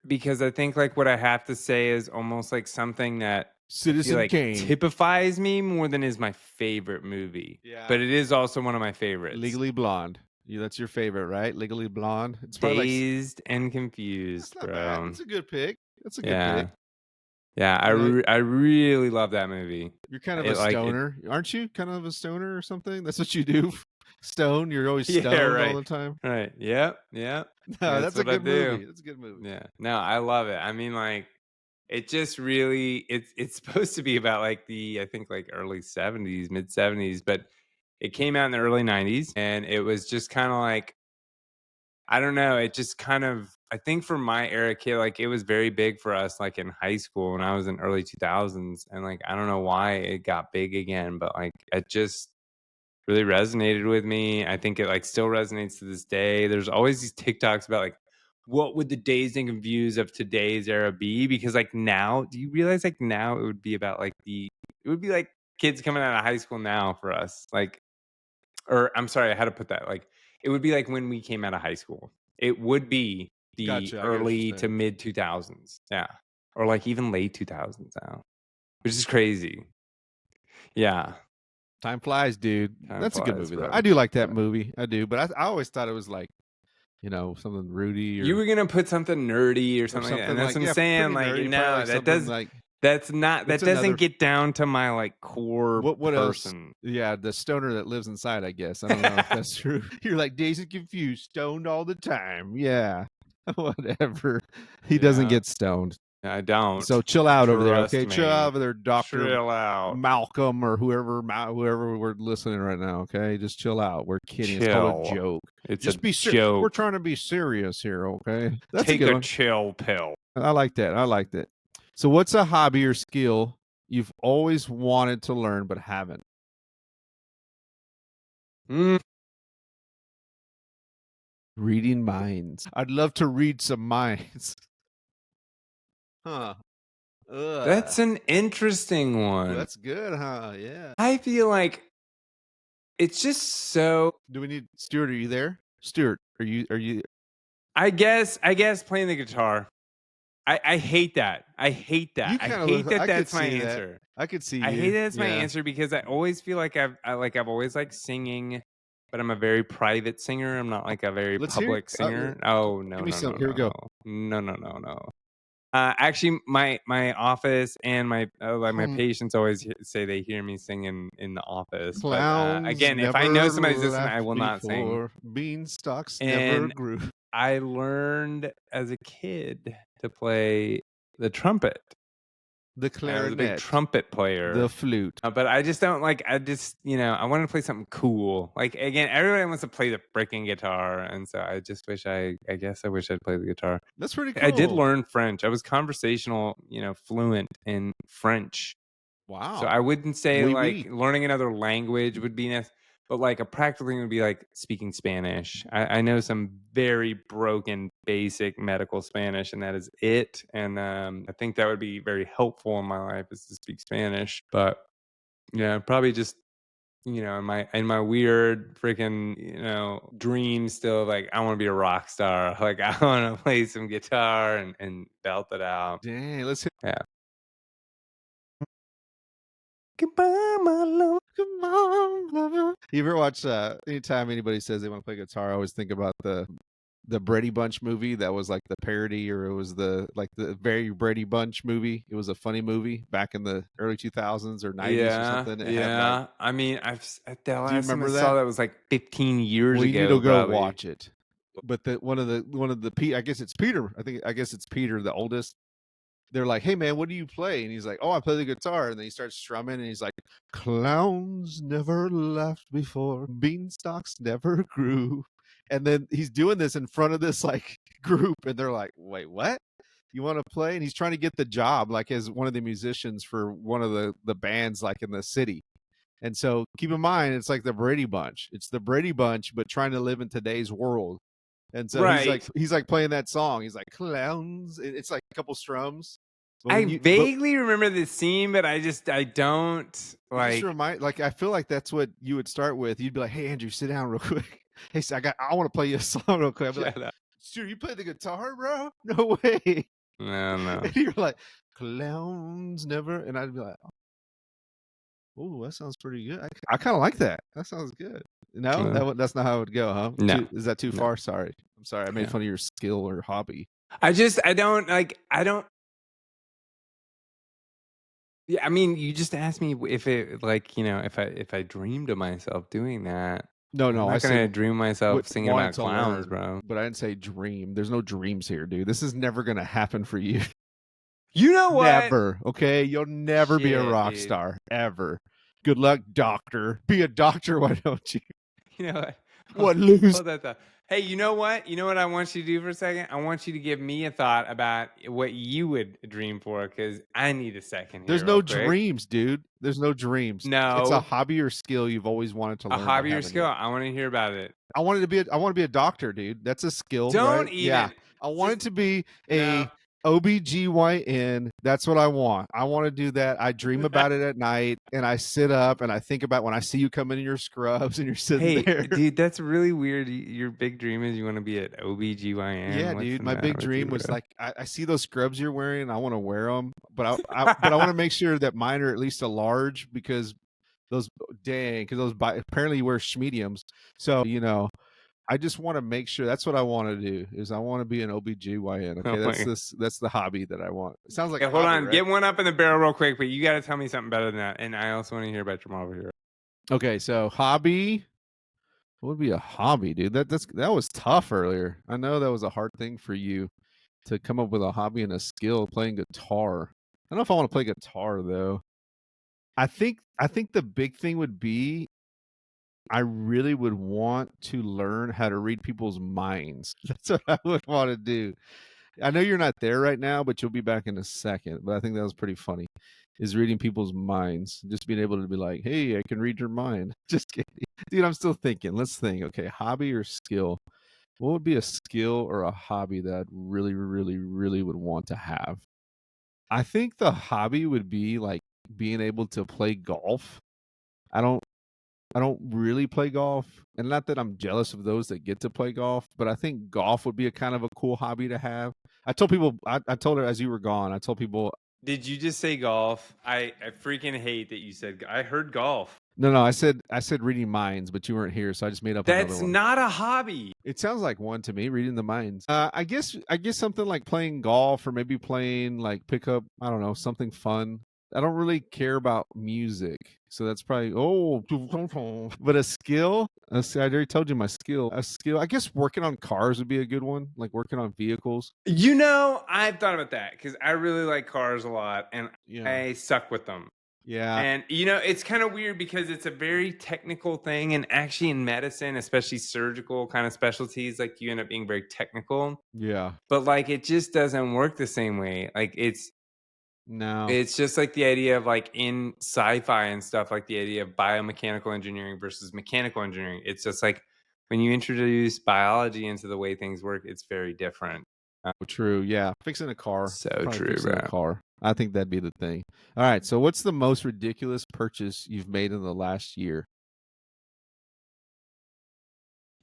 because I think like what I have to say is almost like something that I feel Citizen like Kane. typifies me more than is my favorite movie. Yeah. But it is also one of my favorites. Legally Blonde. That's your favorite, right? Legally Blonde. It's probably Dazed and Confused, that's not bro. bad. That's a good pick. That's a good Yeah. pick. Yeah, I really love that movie. You're kind of a stoner, aren't you? Kind of a stoner or something? That's what you do. Stone. You're always stoned all the time. Right. Yep. Yep. No, that's a good movie. That's a good movie. Yeah. No, I love it. I mean, like, it just really it's supposed to be about like I think like early 70s, mid 70s, but it came out in the early 90s, and it was just kind of like, I don't know, it just kind of, I think for my era kid, like it was very big for us like in high school when I was in early 2000s, and like I don't know why it got big again, but like it just really resonated with me. I think it like still resonates to this day. There's always these TikToks about like, what would the Dazed and Confused of today's era be? Because like now, do you realize like now it would be about like it would be like kids coming out of high school now for us. Like, or I'm sorry, I had to put that. Like, it would be like when we came out of high school. It would be the Gotcha, early to mid 2000s. Yeah. Or like even late 2000s now, which is crazy. Yeah. Time flies, dude. That's a good movie, bro. though. I do like that movie. I do, but I always thought it was like, something Rudy. Or, you were gonna put something nerdy or something, something and that's like, what I'm saying. Like, nerdy, no, like that does. like, that's not. That doesn't another, get down to my like core what person. else? Yeah, the stoner that lives inside. I guess I don't know if that's true. You're like Dazed and Confused, stoned all the time. Yeah, whatever. He doesn't get stoned. I don't. So chill out over there, Trust okay? me. Chill out over there, Doctor Chill out. Malcolm or whoever we're listening right now. Okay, just chill out. We're kidding. It's called a joke. It's just be joke. We're trying to be serious here, okay? That's Take a good a one. chill pill. I like that. I like that. So, what's a hobby or skill you've always wanted to learn but haven't? Reading minds. I'd love to read some minds. Huh. That's an interesting one. That's good, huh? Yeah. I feel like it's just so. Do we need Stuart? Are you there? Stuart, are you? I guess playing the guitar. I hate that. I hate that. I hate that. That's my answer. I could see. I hate that that's my answer because I always feel like I've always liked singing, but I'm a very private singer. I'm not like a very public singer. Oh no, give me some. no, Here we go. No. Actually, my office and my patients always say they hear me singing in the office. Clowns but again, if I know somebody's listening, I will not sing. Beanstalks never grew. I learned as a kid to play the trumpet. The clarinet. I was a big trumpet player. The flute. But I just don't like, I wanted to play something cool. Like, again, everybody wants to play the freaking guitar. And so I just wish I wish I'd play the guitar. That's pretty cool. I did learn French. I was conversational, fluent in French. Wow. So I wouldn't say learning another language would be necessary. But like a practical thing would be like speaking Spanish. I know some very broken, basic medical Spanish, and that is it. And I think that would be very helpful in my life is to speak Spanish. But yeah, probably just in my weird freaking dream still, like I want to be a rock star. Like I want to play some guitar and belt it out. Dang, let's hit. Yeah. Goodbye, my love. Come on, lover. You ever watch anytime anybody says they want to play guitar, I always think about the the Brady Bunch movie that was like the parody, or it was the very Brady Bunch movie. It was a funny movie back in the early 2000s or 90s or Yeah, something. It had like, yeah. I mean, the do you last time I remember saw that? that was like 15 years Well, you need to ago, go probably. watch it. But I guess it's Peter. I guess it's Peter, the oldest. They're like, "Hey man, what do you play?" And he's like, "Oh, I play the guitar." And then he starts strumming, and he's like, "Clowns never laughed before, beanstalks never grew." And then he's doing this in front of this like group, and they're like, "Wait, what? You want to play?" And he's trying to get the job like as one of the musicians for one of the bands like in the city. And so keep in mind, it's like the Brady Bunch. It's the Brady Bunch, but trying to live in today's world. And so Right. he's like playing that song. He's like clowns. It's like a couple strums. But I when but vaguely remember this scene, but I don't you just like. remind like I feel like that's what you would start with. You'd be like, "Hey Andrew, sit down real quick. Hey, I want to play you a song real quick." I'd be like, Shut up. "Sure, you play the guitar, bro? No way." No, no. And you're like, "Clowns never." And I'd be like, "Oh, that sounds pretty good. I kind of like that. That sounds good." No, that's not how it would go, huh? No, Is that too no, far? Sorry, I'm sorry. I made no. fun of your skill or hobby. I don't like. I don't. Yeah, I mean, you just asked me if it like, if I dreamed of myself doing that. No, I'm no, I not said gonna dream myself singing wanted about to clowns, learn, bro. but I didn't say dream. There's no dreams here, dude. This is never gonna happen for you. You know what? Never. Okay, you'll never be a Shit, rock dude. star ever. Good luck, doctor. Be a doctor, why don't you? You know what? What lose? Hold that thought. Hey, you know what? You know what I want you to do for a second? I want you to give me a thought about what you would dream for, because I need a second There's here, no real quick. dreams, dude. There's no dreams. It's a No, hobby or skill you've always wanted to a learn but hobby or haven't skill. yet. I want to hear about it. I want to be a doctor, dude. That's a skill, Don't right? Yeah. even. I wanted Just to be no. a OBGYN. That's what I want. I want to do that. I dream about it at night and I sit up and I think about when I see you come in your scrubs and you're sitting Hey, there. dude, that's really weird. Your big dream is you want to be an Yeah, OBGYN. What's dude. the My matter big with you, dream was bro? like I see those scrubs you're wearing and I want to wear them, but but I want to make sure that mine are at least a large because those because apparently you wear mediums. So, I just want to make sure that's what I want to do is I want to be an OBGYN. Oh Okay. my. That's the hobby that I want. It sounds like Okay, a hold hobby, on. right? Get one up in the barrel real quick, but you got to tell me something better than that. And I also want to hear about your Marvel hero. Okay. So hobby, what would be a hobby, dude? That was tough earlier. I know that was a hard thing for you to come up with a hobby and a skill playing guitar. I don't know if I want to play guitar though. I think the big thing would be I really would want to learn how to read people's minds. That's what I would want to do. I know you're not there right now, but you'll be back in a second. But I think that was pretty funny. Is reading people's minds, just being able to be like, "Hey, I can read your mind." Just kidding, dude. I'm still thinking. Let's think. Okay, hobby or skill? What would be a skill or a hobby that I really, really, really would want to have? I think the hobby would be like being able to play golf. I don't I don't really play golf, and not that I'm jealous of those that get to play golf, but I think golf would be a kind of a cool hobby to have. I told her as you were gone, I told people, Did you just say golf? I freaking hate that you said. I heard golf. no, I said reading minds, but you weren't here, so I just made up another That's one. not a hobby. It sounds like one to me, reading the minds. I guess something like playing golf or maybe playing like pickup. I don't know, something fun. I don't really care about music, so that's probably but a skill. I already told you my skill. A skill. I guess working on cars would be a good one, like working on vehicles. I've thought about that because I really like cars a lot, and Yeah, I suck with them. yeah, And it's kind of weird because it's a very technical thing, and actually in medicine, especially surgical kind of specialties, like you end up being very technical. yeah. But like it just doesn't work the same way. Like No, it's just like the idea of like in sci-fi and stuff, like the idea of biomechanical engineering versus mechanical engineering. It's just like when you introduce biology into the way things work, it's very different. true. Yeah, fixing a car. So Probably true, fixing a bro. car. I think that'd be the thing. All right. So, what's the most ridiculous purchase you've made in the last year?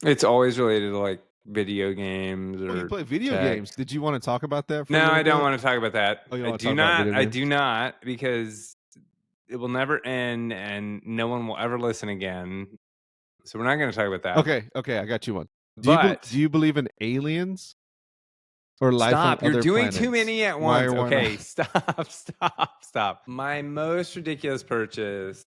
It's always related to like video games Oh, you or play video tech. games. Did you want to talk about that for a No, little I don't bit? want to talk about that. Oh, you I want to do talk about not. video I games? do not, because it will never end and no one will ever listen again. So we're not going to talk about that. Okay, okay, I got you one. But do you believe in aliens or life on stop. You're other doing planets? too many at Why once. or why Okay, not? stop. My most ridiculous purchase.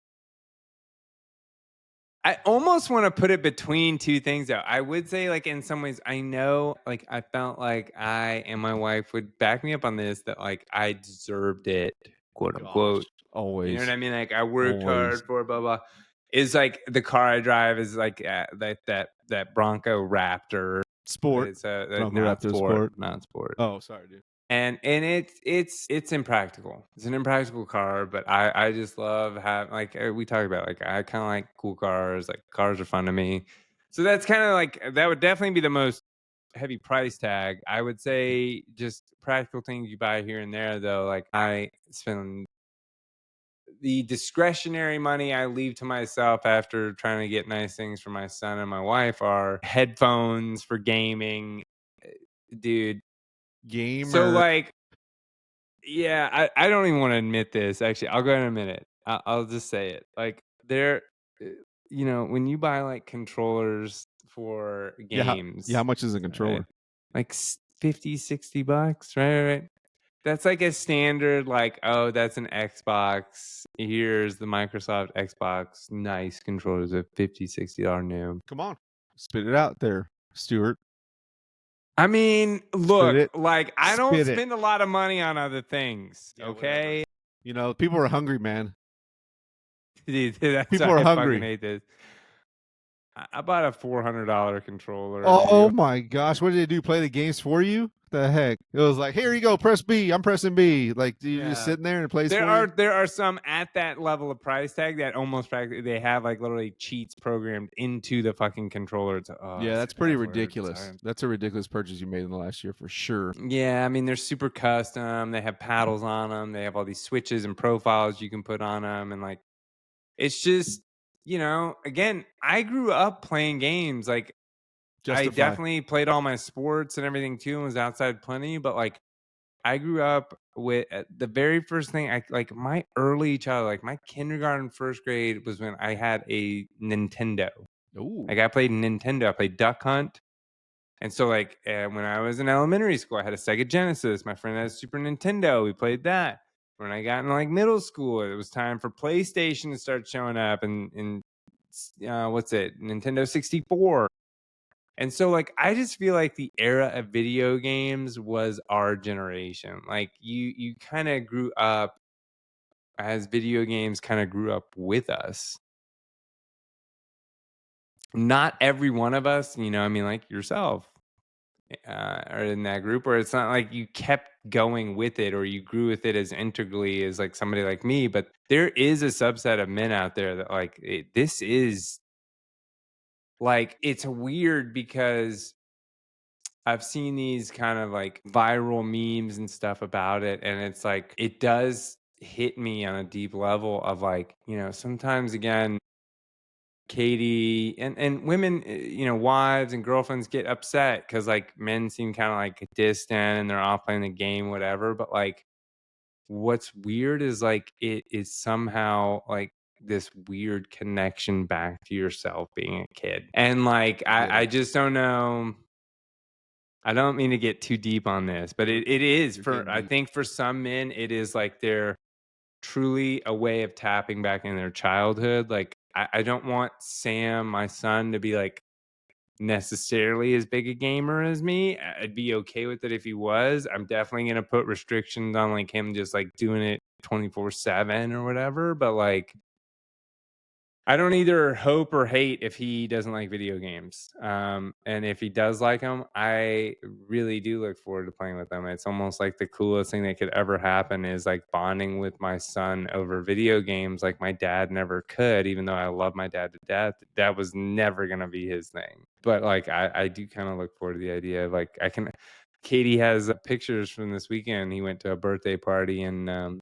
I almost want to put it between two things though. I would say like in some ways I know like I felt like I and my wife would back me up on this that like I deserved it, quote Gosh, unquote. You know what always, I mean? Like I worked always. hard for blah blah. Is like the car I drive is like that Bronco Raptor. Sport. It's Bronco not Raptor sport, Sport. not sport. Oh, sorry, dude. And it's impractical. It's an impractical car, but I just love having like we talked about like I kind of like cool cars. Like cars are fun to me, so that's kind of like that would definitely be the most heavy price tag. I would say just practical things you buy here and there though. Like I spend the discretionary money I leave to myself after trying to get nice things for my son and my wife are headphones for gaming, dude. So Gamer. like yeah, I don't even want to admit this. Actually, I'll go ahead and admit it. I'll just say it. Like there, uh, when you buy like controllers for Yeah, how games, much is a right? controller? Like 50, $60, right? That's like a standard, like, oh, that's an Xbox. Here's the Microsoft Xbox. Nice controllers at $50, $60 new. Come on, spit it out there, Stuart. I mean, Spit look, it. like I don't Spit it. spend a lot of money on other things, Yeah, whatever. okay? You know, people are hungry, man. Dude, that's People why are I fucking hungry. hate this. I bought a $400 controller, Oh dude. my gosh, what did they do? Play the games for you? The heck? It was like, here you go, press B. I'm pressing B. Like you're just Yeah. sitting there and it plays There for you. are some at that level of price tag that almost practically they have like literally cheats programmed into the fucking controller. To, Yeah, I that's say pretty bad words. ridiculous. Sorry. That's a ridiculous purchase you made in the last year for sure. Yeah, I mean they're super custom. They have paddles on them. They have all these switches and profiles you can put on them, and like it's just again, I grew up playing games. Like I Justify. definitely played all my sports and everything too, and was outside plenty. But like I grew up with the very first thing I like my early child, like my kindergarten, first grade was when I had a Nintendo. Ooh. Like I played Nintendo. I played Duck Hunt. And so, like, when I was in elementary school, I had a Sega Genesis. My friend had a Super Nintendo. We played that. When I got in like middle school, it was time for PlayStation to start showing up, and what's it, Nintendo 64. And so, like, I just feel like the era of video games was our generation. Like, you kind of grew up as video games kind of grew up with us. Not every one of us, I mean, like yourself are in that group, or it's not like you kept going with it or you grew with it as integrally as like somebody like me. But there is a subset of men out there that like this is like it's weird because I've seen these kind of like viral memes and stuff about it. And it's like, it does hit me on a deep level of like, sometimes again, Katie and women, wives and girlfriends get upset because like men seem kind of like distant and they're off playing the game, whatever. But like, what's weird is like, it is somehow like this weird connection back to yourself being a kid. And like, I just don't know. I don't mean to get too deep on this, but it is I think for some men, it is like they're truly a way of tapping back in their childhood. Like, I don't want Sam, my son, to be like necessarily as big a gamer as me. I'd be okay with it if he was. I'm definitely going to put restrictions on like him just like doing it 24/7 or whatever. But like, I don't either hope or hate if he doesn't like video games. And if he does like them, I really do look forward to playing with them. It's almost like the coolest thing that could ever happen is like bonding with my son over video games like my dad never could, even though I love my dad to death. That was never going to be his thing. But like, I do kind of look forward to the idea of like, Katie has pictures from this weekend. He went to a birthday party in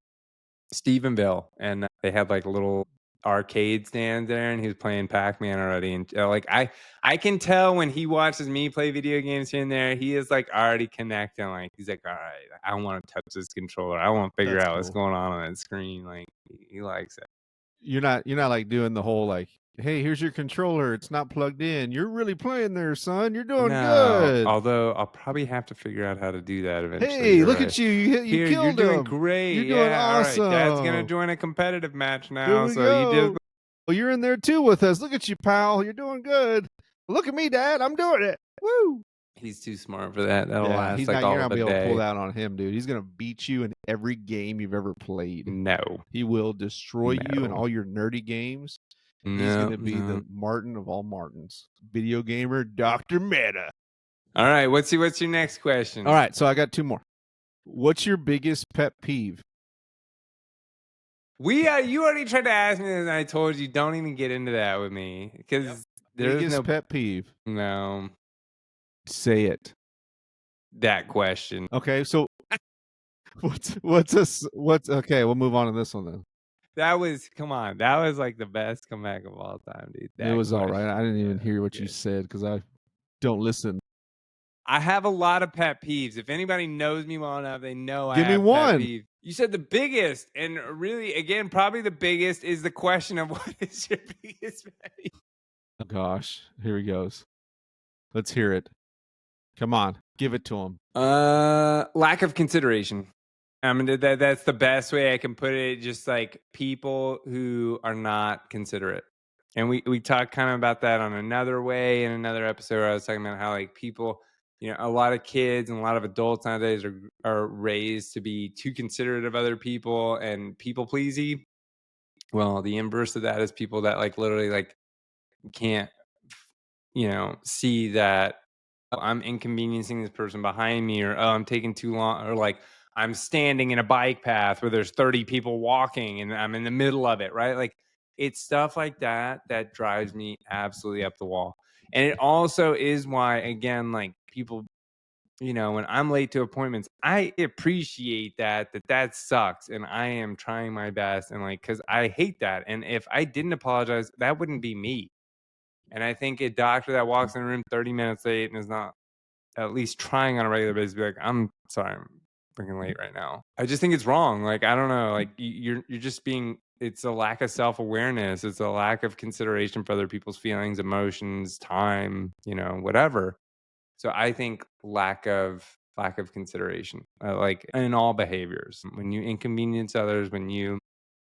Stephenville, and they had like a little arcade stand there, and he was playing Pac-Man already. And like I can tell when he watches me play video games here and there, he is like already connecting. Like he's like, all right, I want to touch this controller. I want to figure That's out what's cool. going on that screen. Like he likes it. You're not like doing the whole like Hey, here's your controller. It's not plugged in. You're really playing there, son. You're doing No, good. although I'll probably have to figure out how to do that eventually. Hey, You're look right. at you. You Here, you're killed doing him. great. You're doing Yeah, all right. Dad's gonna awesome. join a competitive match Here now. we So you did. go. Well, you're in there too with us. Look at you, pal. You're doing good. Look at me, Dad. I'm doing it. Woo. He's too smart for that. That'll Yeah, last he's like not. You're all not of a be able to pull day. that on him, dude. He's gonna beat you in every game you've ever played. No, He will destroy you in No. all your nerdy games. And he's no, gonna be the Martin of all Martins, video gamer, Dr. Meta. All right. What's your next question? All right, so I got 2 more. What's your biggest pet peeve? You already tried to ask me this, and I told you don't even get into that with me because there's Biggest no pet peeve. no Say it. that question. Okay, so what's okay, we'll move on to this one then. That was like the best comeback of all time, dude. It was all right. question. I didn't even Yeah, hear what you good. said because I don't listen. I have a lot of pet peeves. If anybody knows me well enough, they know Give I me have one. pet peeves. You said the biggest, and really, again, probably the biggest is the question of what is your biggest pet peeve? Oh gosh, here he goes. Let's hear it. Come on, give it to him. Lack of consideration. I mean, that's the best way I can put it. Just like people who are not considerate. And we talked kind of about that on another way in another episode where I was talking about how like people, a lot of kids and a lot of adults nowadays are raised to be too considerate of other people and people pleasy. Well, the inverse of that is people that like literally like can't, see that I'm inconveniencing this person behind me, or I'm taking too long, or like I'm standing in a bike path where there's 30 people walking and I'm in the middle of it, right? Like it's stuff like that that drives me absolutely up the wall. And it also is why, again, like people, when I'm late to appointments, I appreciate that sucks. And I am trying my best. And like, cause I hate that. And if I didn't apologize, that wouldn't be me. And I think a doctor that walks in the room 30 minutes late and is not at least trying on a regular basis, be like, I'm sorry, I'm freaking late right now. I just think it's wrong. Like, I don't know. Like you're just being, it's a lack of self-awareness. It's a lack of consideration for other people's feelings, emotions, time, whatever. So I think lack of consideration, like in all behaviors, when you inconvenience others, when you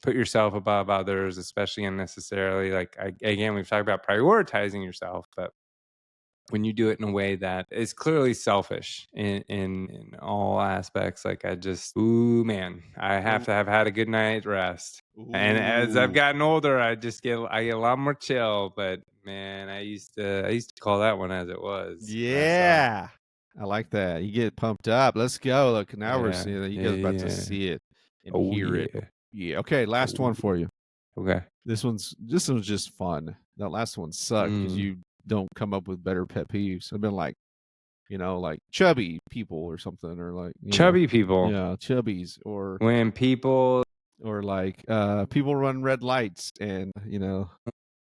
put yourself above others, especially unnecessarily, like again, we've talked about prioritizing yourself, but when you do it in a way that is clearly selfish in all aspects, like I have to have had a good night's rest. And as I've gotten older, I get a lot more chill. But man, I used to call that one as it was. Yeah, I like that. You get pumped up. Let's go. Look, now we're Yeah, seeing it. You guys about to yeah. see it and Oh hear it. yeah. Yeah. Okay, last Oh, one for you. Okay. This one's just fun. That last one sucked because you don't come up with better pet peeves. I've been like, like chubby people or something, or like Chubby people. Yeah, chubbies, or When people like people run red lights, and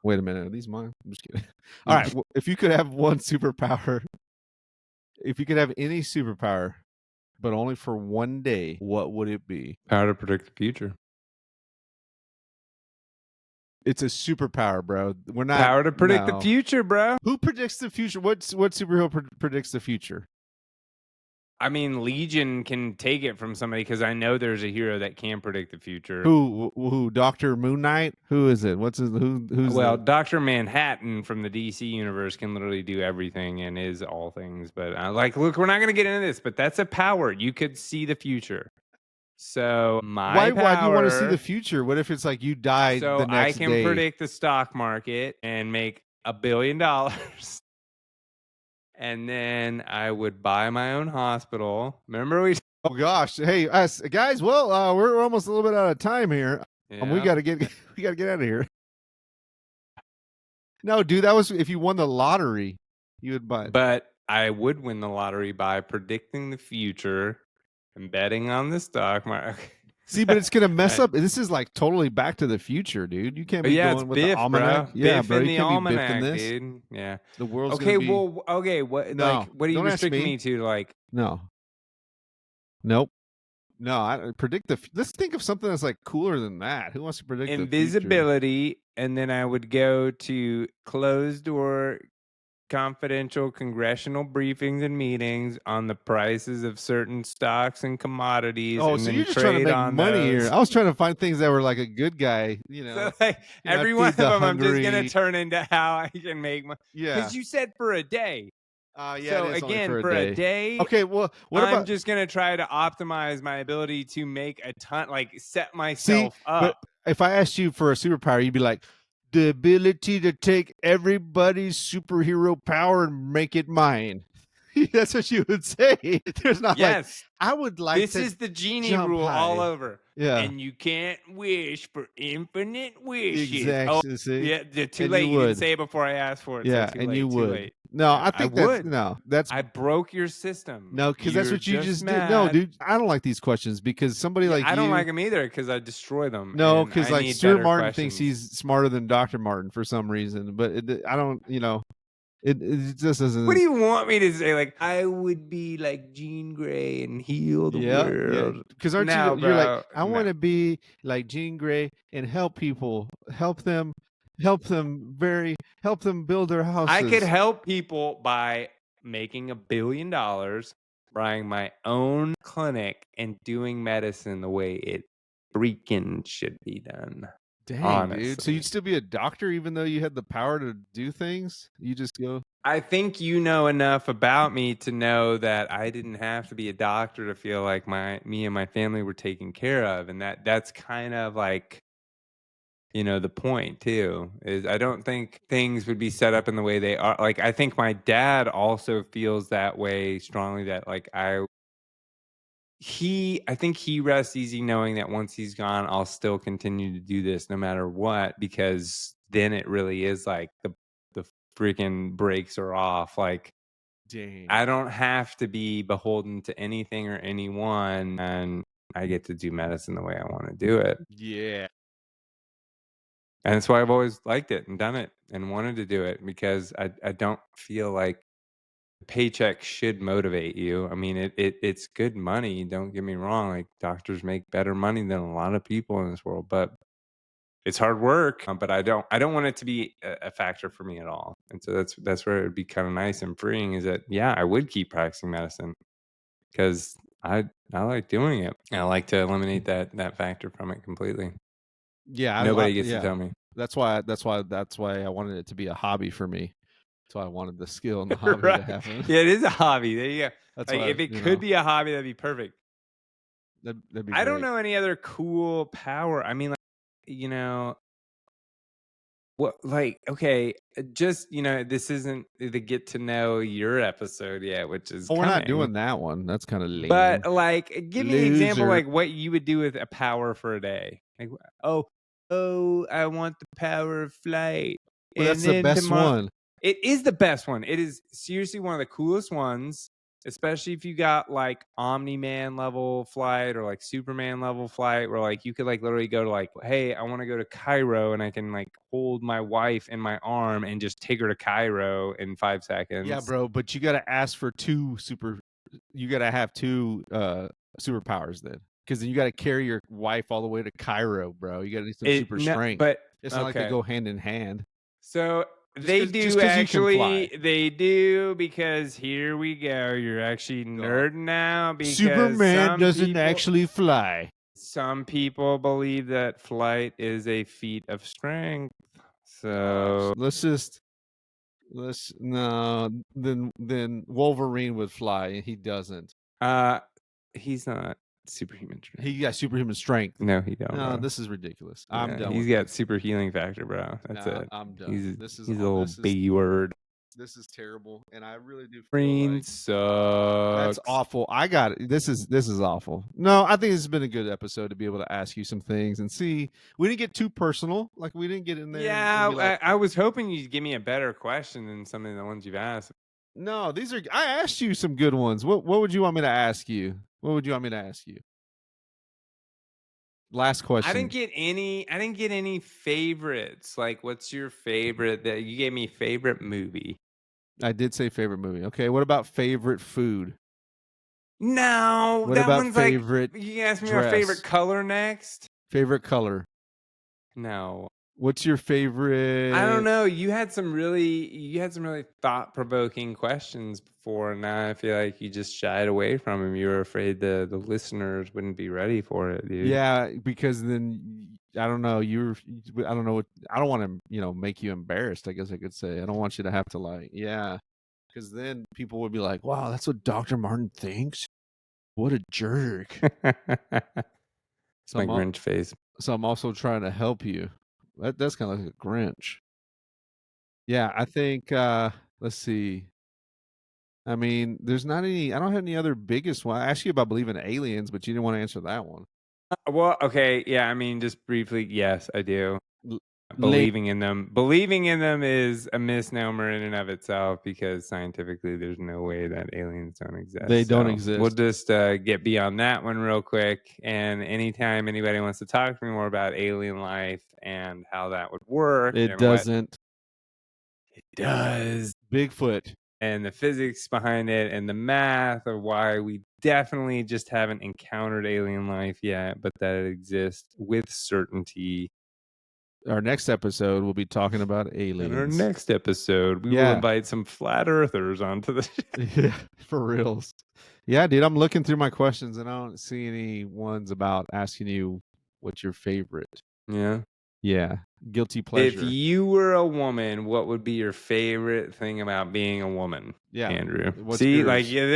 wait a minute, are these mine? I'm just kidding. All right, if you could have one superpower, if you could have any superpower, but only for one day, what would it be? power to predict the future. It's a superpower, bro. We're not Power to predict the future, bro. Who predicts the future? What superhero predicts the future? I mean, Legion can take it from somebody because I know there's a hero that can predict the future. Who? Dr. Moon Knight? Who is it? Who's Dr. Manhattan from the DC universe can literally do everything and is all things. But look, we're not going to get into this, but that's a power. You could see the future. So why do you want to see the future? What if it's like you died the next day? I can predict the stock market and make $1 billion. And then I would buy my own hospital. Remember Oh gosh, hey us guys. Well, we're almost a little bit out of time here. We got to get out of here. No, dude, that was if you won the lottery, you would buy. But I would win the lottery by predicting the future and betting on the stock market. See, but it's gonna mess up. This is like totally Back to the Future, dude. You can't be going with Biff, the almanac. Bro. Yeah, Biff bro, in you the can't be almanac, biffing this. dude. Yeah, the world's okay. Gonna be... Well, okay. What? No, what are you restricting me to? Like, no, nope. No, I predict let's think of something that's like cooler than that. Who wants to predict the future? Invisibility, and then I would go to closed door confidential congressional briefings and meetings on the prices of certain stocks and commodities, Oh, and so then you're just trying to trade make on money here. those. I was trying to find things that were like a good guy, So like I every one feed of the them, I'm just gonna hungry. turn into how I can make money. Yeah. Because you said for a day. Yeah, it So is only again, for a for a day. day, Okay, well, what I'm about just gonna try to optimize my ability to make a ton, like set see? myself But up. if I asked you for a superpower, you'd be like, the ability to take everybody's superhero power and make it mine. That's what you would say. There's not like, Yes, I would like this to is the genie jump rule all high. over. Yeah, And you can't wish for infinite wishes. Oh, exactly. See, yeah, too and you late. You didn't would. say it before I asked for it, so Yeah, too and you late. Too would. late. No, Yeah, I I think would. that's I broke your system. no, because that's You're what you just just did. No, mad. dude, I don't like these questions because somebody Yeah, like I don't you. like them either because I destroy them, No, and because I like need Stuart better Martin thinks questions. he's smarter than Dr. Martin for some reason, but I don't. It just What do doesn't. you want me to say? Like, I would be like Jean Grey and heal the Yeah. world. Because aren't you? No, You're like, bro. I No. want to be like Jean Grey and help people, help them build their I could houses. help people by making $1 billion, buying my own clinic, and doing medicine the way it freaking should be done. Dang, dude. So you'd Honestly. still be a doctor even though you had the power to do things? You just go, I think you know enough about me to know that I didn't have to be a doctor to feel like me and my family were taken care of. And that's kind of like, the point too, is I don't think things would be set up in the way they are. Like, I think my dad also feels that way strongly, that like I think he rests easy knowing that once he's gone, I'll still continue to do this no matter what, because then it really is like the freaking brakes are off. Like, dang. I don't have to be beholden to anything or anyone, and I get to do medicine the way I want to do it. Yeah. And that's why I've always liked it and done it and wanted to do it, because I don't feel like the paycheck should motivate you. I mean, it's good money. Don't get me wrong. Like, doctors make better money than a lot of people in this world, but it's hard work. But I don't want it to be a factor for me at all. And so that's where it would be kind of nice and freeing, is that, yeah, I would keep practicing medicine because I like doing it. And I like to eliminate that factor from it completely. Yeah, Nobody gets to yeah. tell me. That's why I wanted it to be a hobby for me. That's why I wanted the skill and the hobby to Right. happen. Yeah, it is a hobby. There you go. That's Like, why, if it could be a hobby, that'd be perfect. that'd be I don't great. know any other cool power. I mean, like, you know, what, like, okay, just, this isn't the get to know your episode yet, which is Oh, we're not coming. doing that one. That's kind of lame. But like, give me an example, Loser. like what you would do with a power for a day. Like, oh, I want the power of flight, Well, and that's the then best tomorrow. one. It is the best one. It is seriously one of the coolest ones, especially if you got like Omni-Man level flight or like Superman level flight, where like you could like literally go to like, hey, I want to go to Cairo, and I can like hold my wife in my arm and just take her to Cairo in 5 seconds. Yeah, bro, but you got to ask for you got to have two superpowers then. Because then you got to carry your wife all the way to Cairo, bro. You got to need some super No, strength. but It's not like they okay. go hand in hand. So Just they just do because you can fly. actually, they do, because here we go. You're actually nerding out, because Superman doesn't actually fly. some people believe that flight is a feat of strength. So Let's no then Wolverine would fly and he doesn't. he's not superhuman strength. He got superhuman strength. No, he don't. No, Bro. this is ridiculous. Yeah, I'm done he's with got this. super healing factor, bro. That's it. I'm done. He's a little B word. This is terrible, and I really do feel Brain like sucks. that's awful. I got it. This is awful. No, I think this has been a good episode to be able to ask you some things and see. We didn't get too personal. Like we didn't get in there. Yeah, And be like, I was hoping you'd give me a better question than some of the ones you've asked. no, these are. I asked you some good ones. What would you want me to ask you? What would you want me to ask you? Last question. I didn't get any favorites. Like, what's your favorite? That you gave me favorite movie. I did say favorite movie. Okay, what about favorite food? No, What that about one's favorite like, you asked me my dress? favorite color next? Favorite color? No. What's your favorite? I don't know. You had some really thought-provoking questions before, and now I feel like you just shied away from them. You were afraid the listeners wouldn't be ready for it, dude. Yeah, because then I don't know. I don't know what. I don't want to, make you embarrassed. I guess I could say. I don't want you to have to yeah, because then people would be like, "Wow, that's what Dr. Martin thinks. What a jerk." It's my Grinch face. So I'm also trying to help you. That's kind of like a Grinch. Yeah, I think. Let's see. I mean, there's not any. I don't have any other biggest one. I asked you about believing in aliens, but you didn't want to answer that one. Well, okay, yeah. I mean, just briefly, yes, I do. L- Believing in them is a misnomer in and of itself, because scientifically there's no way that aliens don't exist. They don't So exist. we'll just get beyond that one real quick, and anytime anybody wants to talk to me more about alien life and how that would work, It and doesn't. it does, Bigfoot. and the physics behind it and the math of why we definitely just haven't encountered alien life yet, but that it exists with certainty. Our next episode, we'll be talking about aliens. In our next episode, we will invite some flat earthers onto the show. Yeah, for reals. Yeah, dude, I'm looking through my questions and I don't see any ones about asking you what's your favorite. Yeah. Yeah, guilty pleasure. If you were a woman, what would be your favorite thing about being a woman? Yeah, Andrew. See, yours?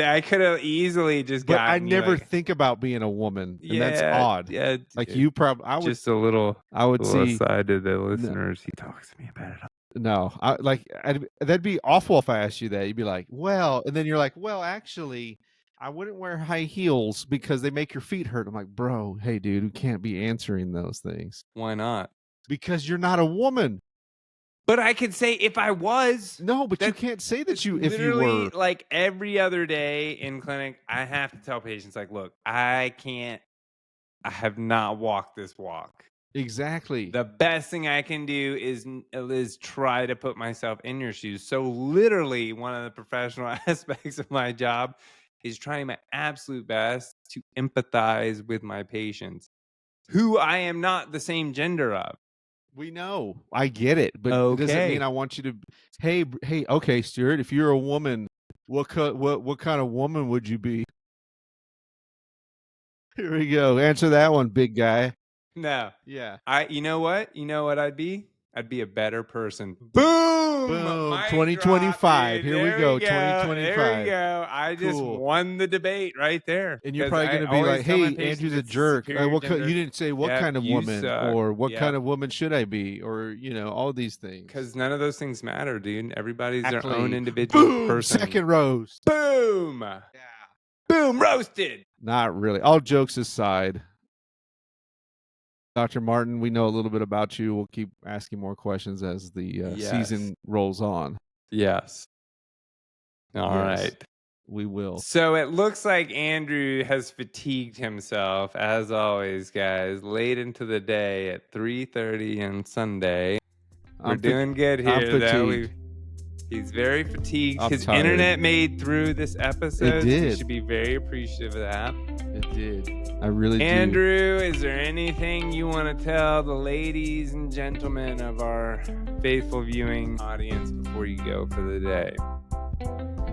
I could have easily just gotten. But I never think about being a woman, and that's odd. Yeah, you probably. I would just a little. I would see aside to the listeners. He talks to me about it. No, that'd be awful if I asked you that. You'd be like, "Well," and then you're like, "Well, actually, I wouldn't wear high heels because they make your feet hurt." I'm like, "Bro, hey, dude, you can't be answering those things." Why not? Because you're not a woman. But I could say if I was. No, but you can't say that if you were. Like every other day in clinic, I have to tell patients, like, look, I have not walked this walk. Exactly. The best thing I can do is try to put myself in your shoes. So literally one of the professional aspects of my job is trying my absolute best to empathize with my patients, who I am not the same gender of. We know. I get it, but it doesn't mean I want you to. Hey, okay, Stuart. If you're a woman, what kind of woman would you be? Here we go. Answer that one, big guy. No. Yeah. You know what? You know what I'd be? I'd be a better person. Boom! Boom. 2025. Here we go. 2025. There we go. I just won the debate right there. And you're probably going to be like, "Hey, Andrew's a jerk. You didn't say what kind of woman or what kind of woman should I be, or all these things." Because none of those things matter, dude. Everybody's their own individual person. Second roast. Boom. Yeah. Boom. Roasted. Not really. All jokes aside. Dr. Martin, we know a little bit about you. We'll keep asking more questions as the season rolls on. Yes. All right. We will. So it looks like Andrew has fatigued himself, as always, guys, late into the day at 3:30 on Sunday. We're doing good here, though. He's very fatigued. His internet made through this episode. It did. So you should be very appreciative of that. It did. I really Andrew, is there anything you want to tell the ladies and gentlemen of our faithful viewing audience before you go for the day?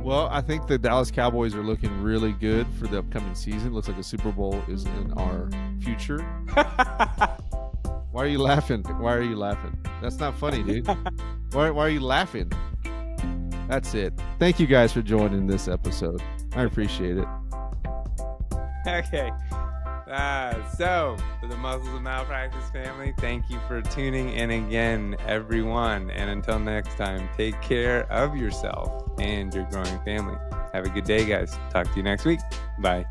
Well, I think the Dallas Cowboys are looking really good for the upcoming season. Looks like the Super Bowl is in our future. Why are you laughing? Why are you laughing? That's not funny, dude. Why are you laughing? That's it. Thank you guys for joining this episode. I appreciate it. Okay. So, for the Muscles and Malpractice family, thank you for tuning in again, everyone. And until next time, take care of yourself and your growing family. Have a good day, guys. Talk to you next week. Bye.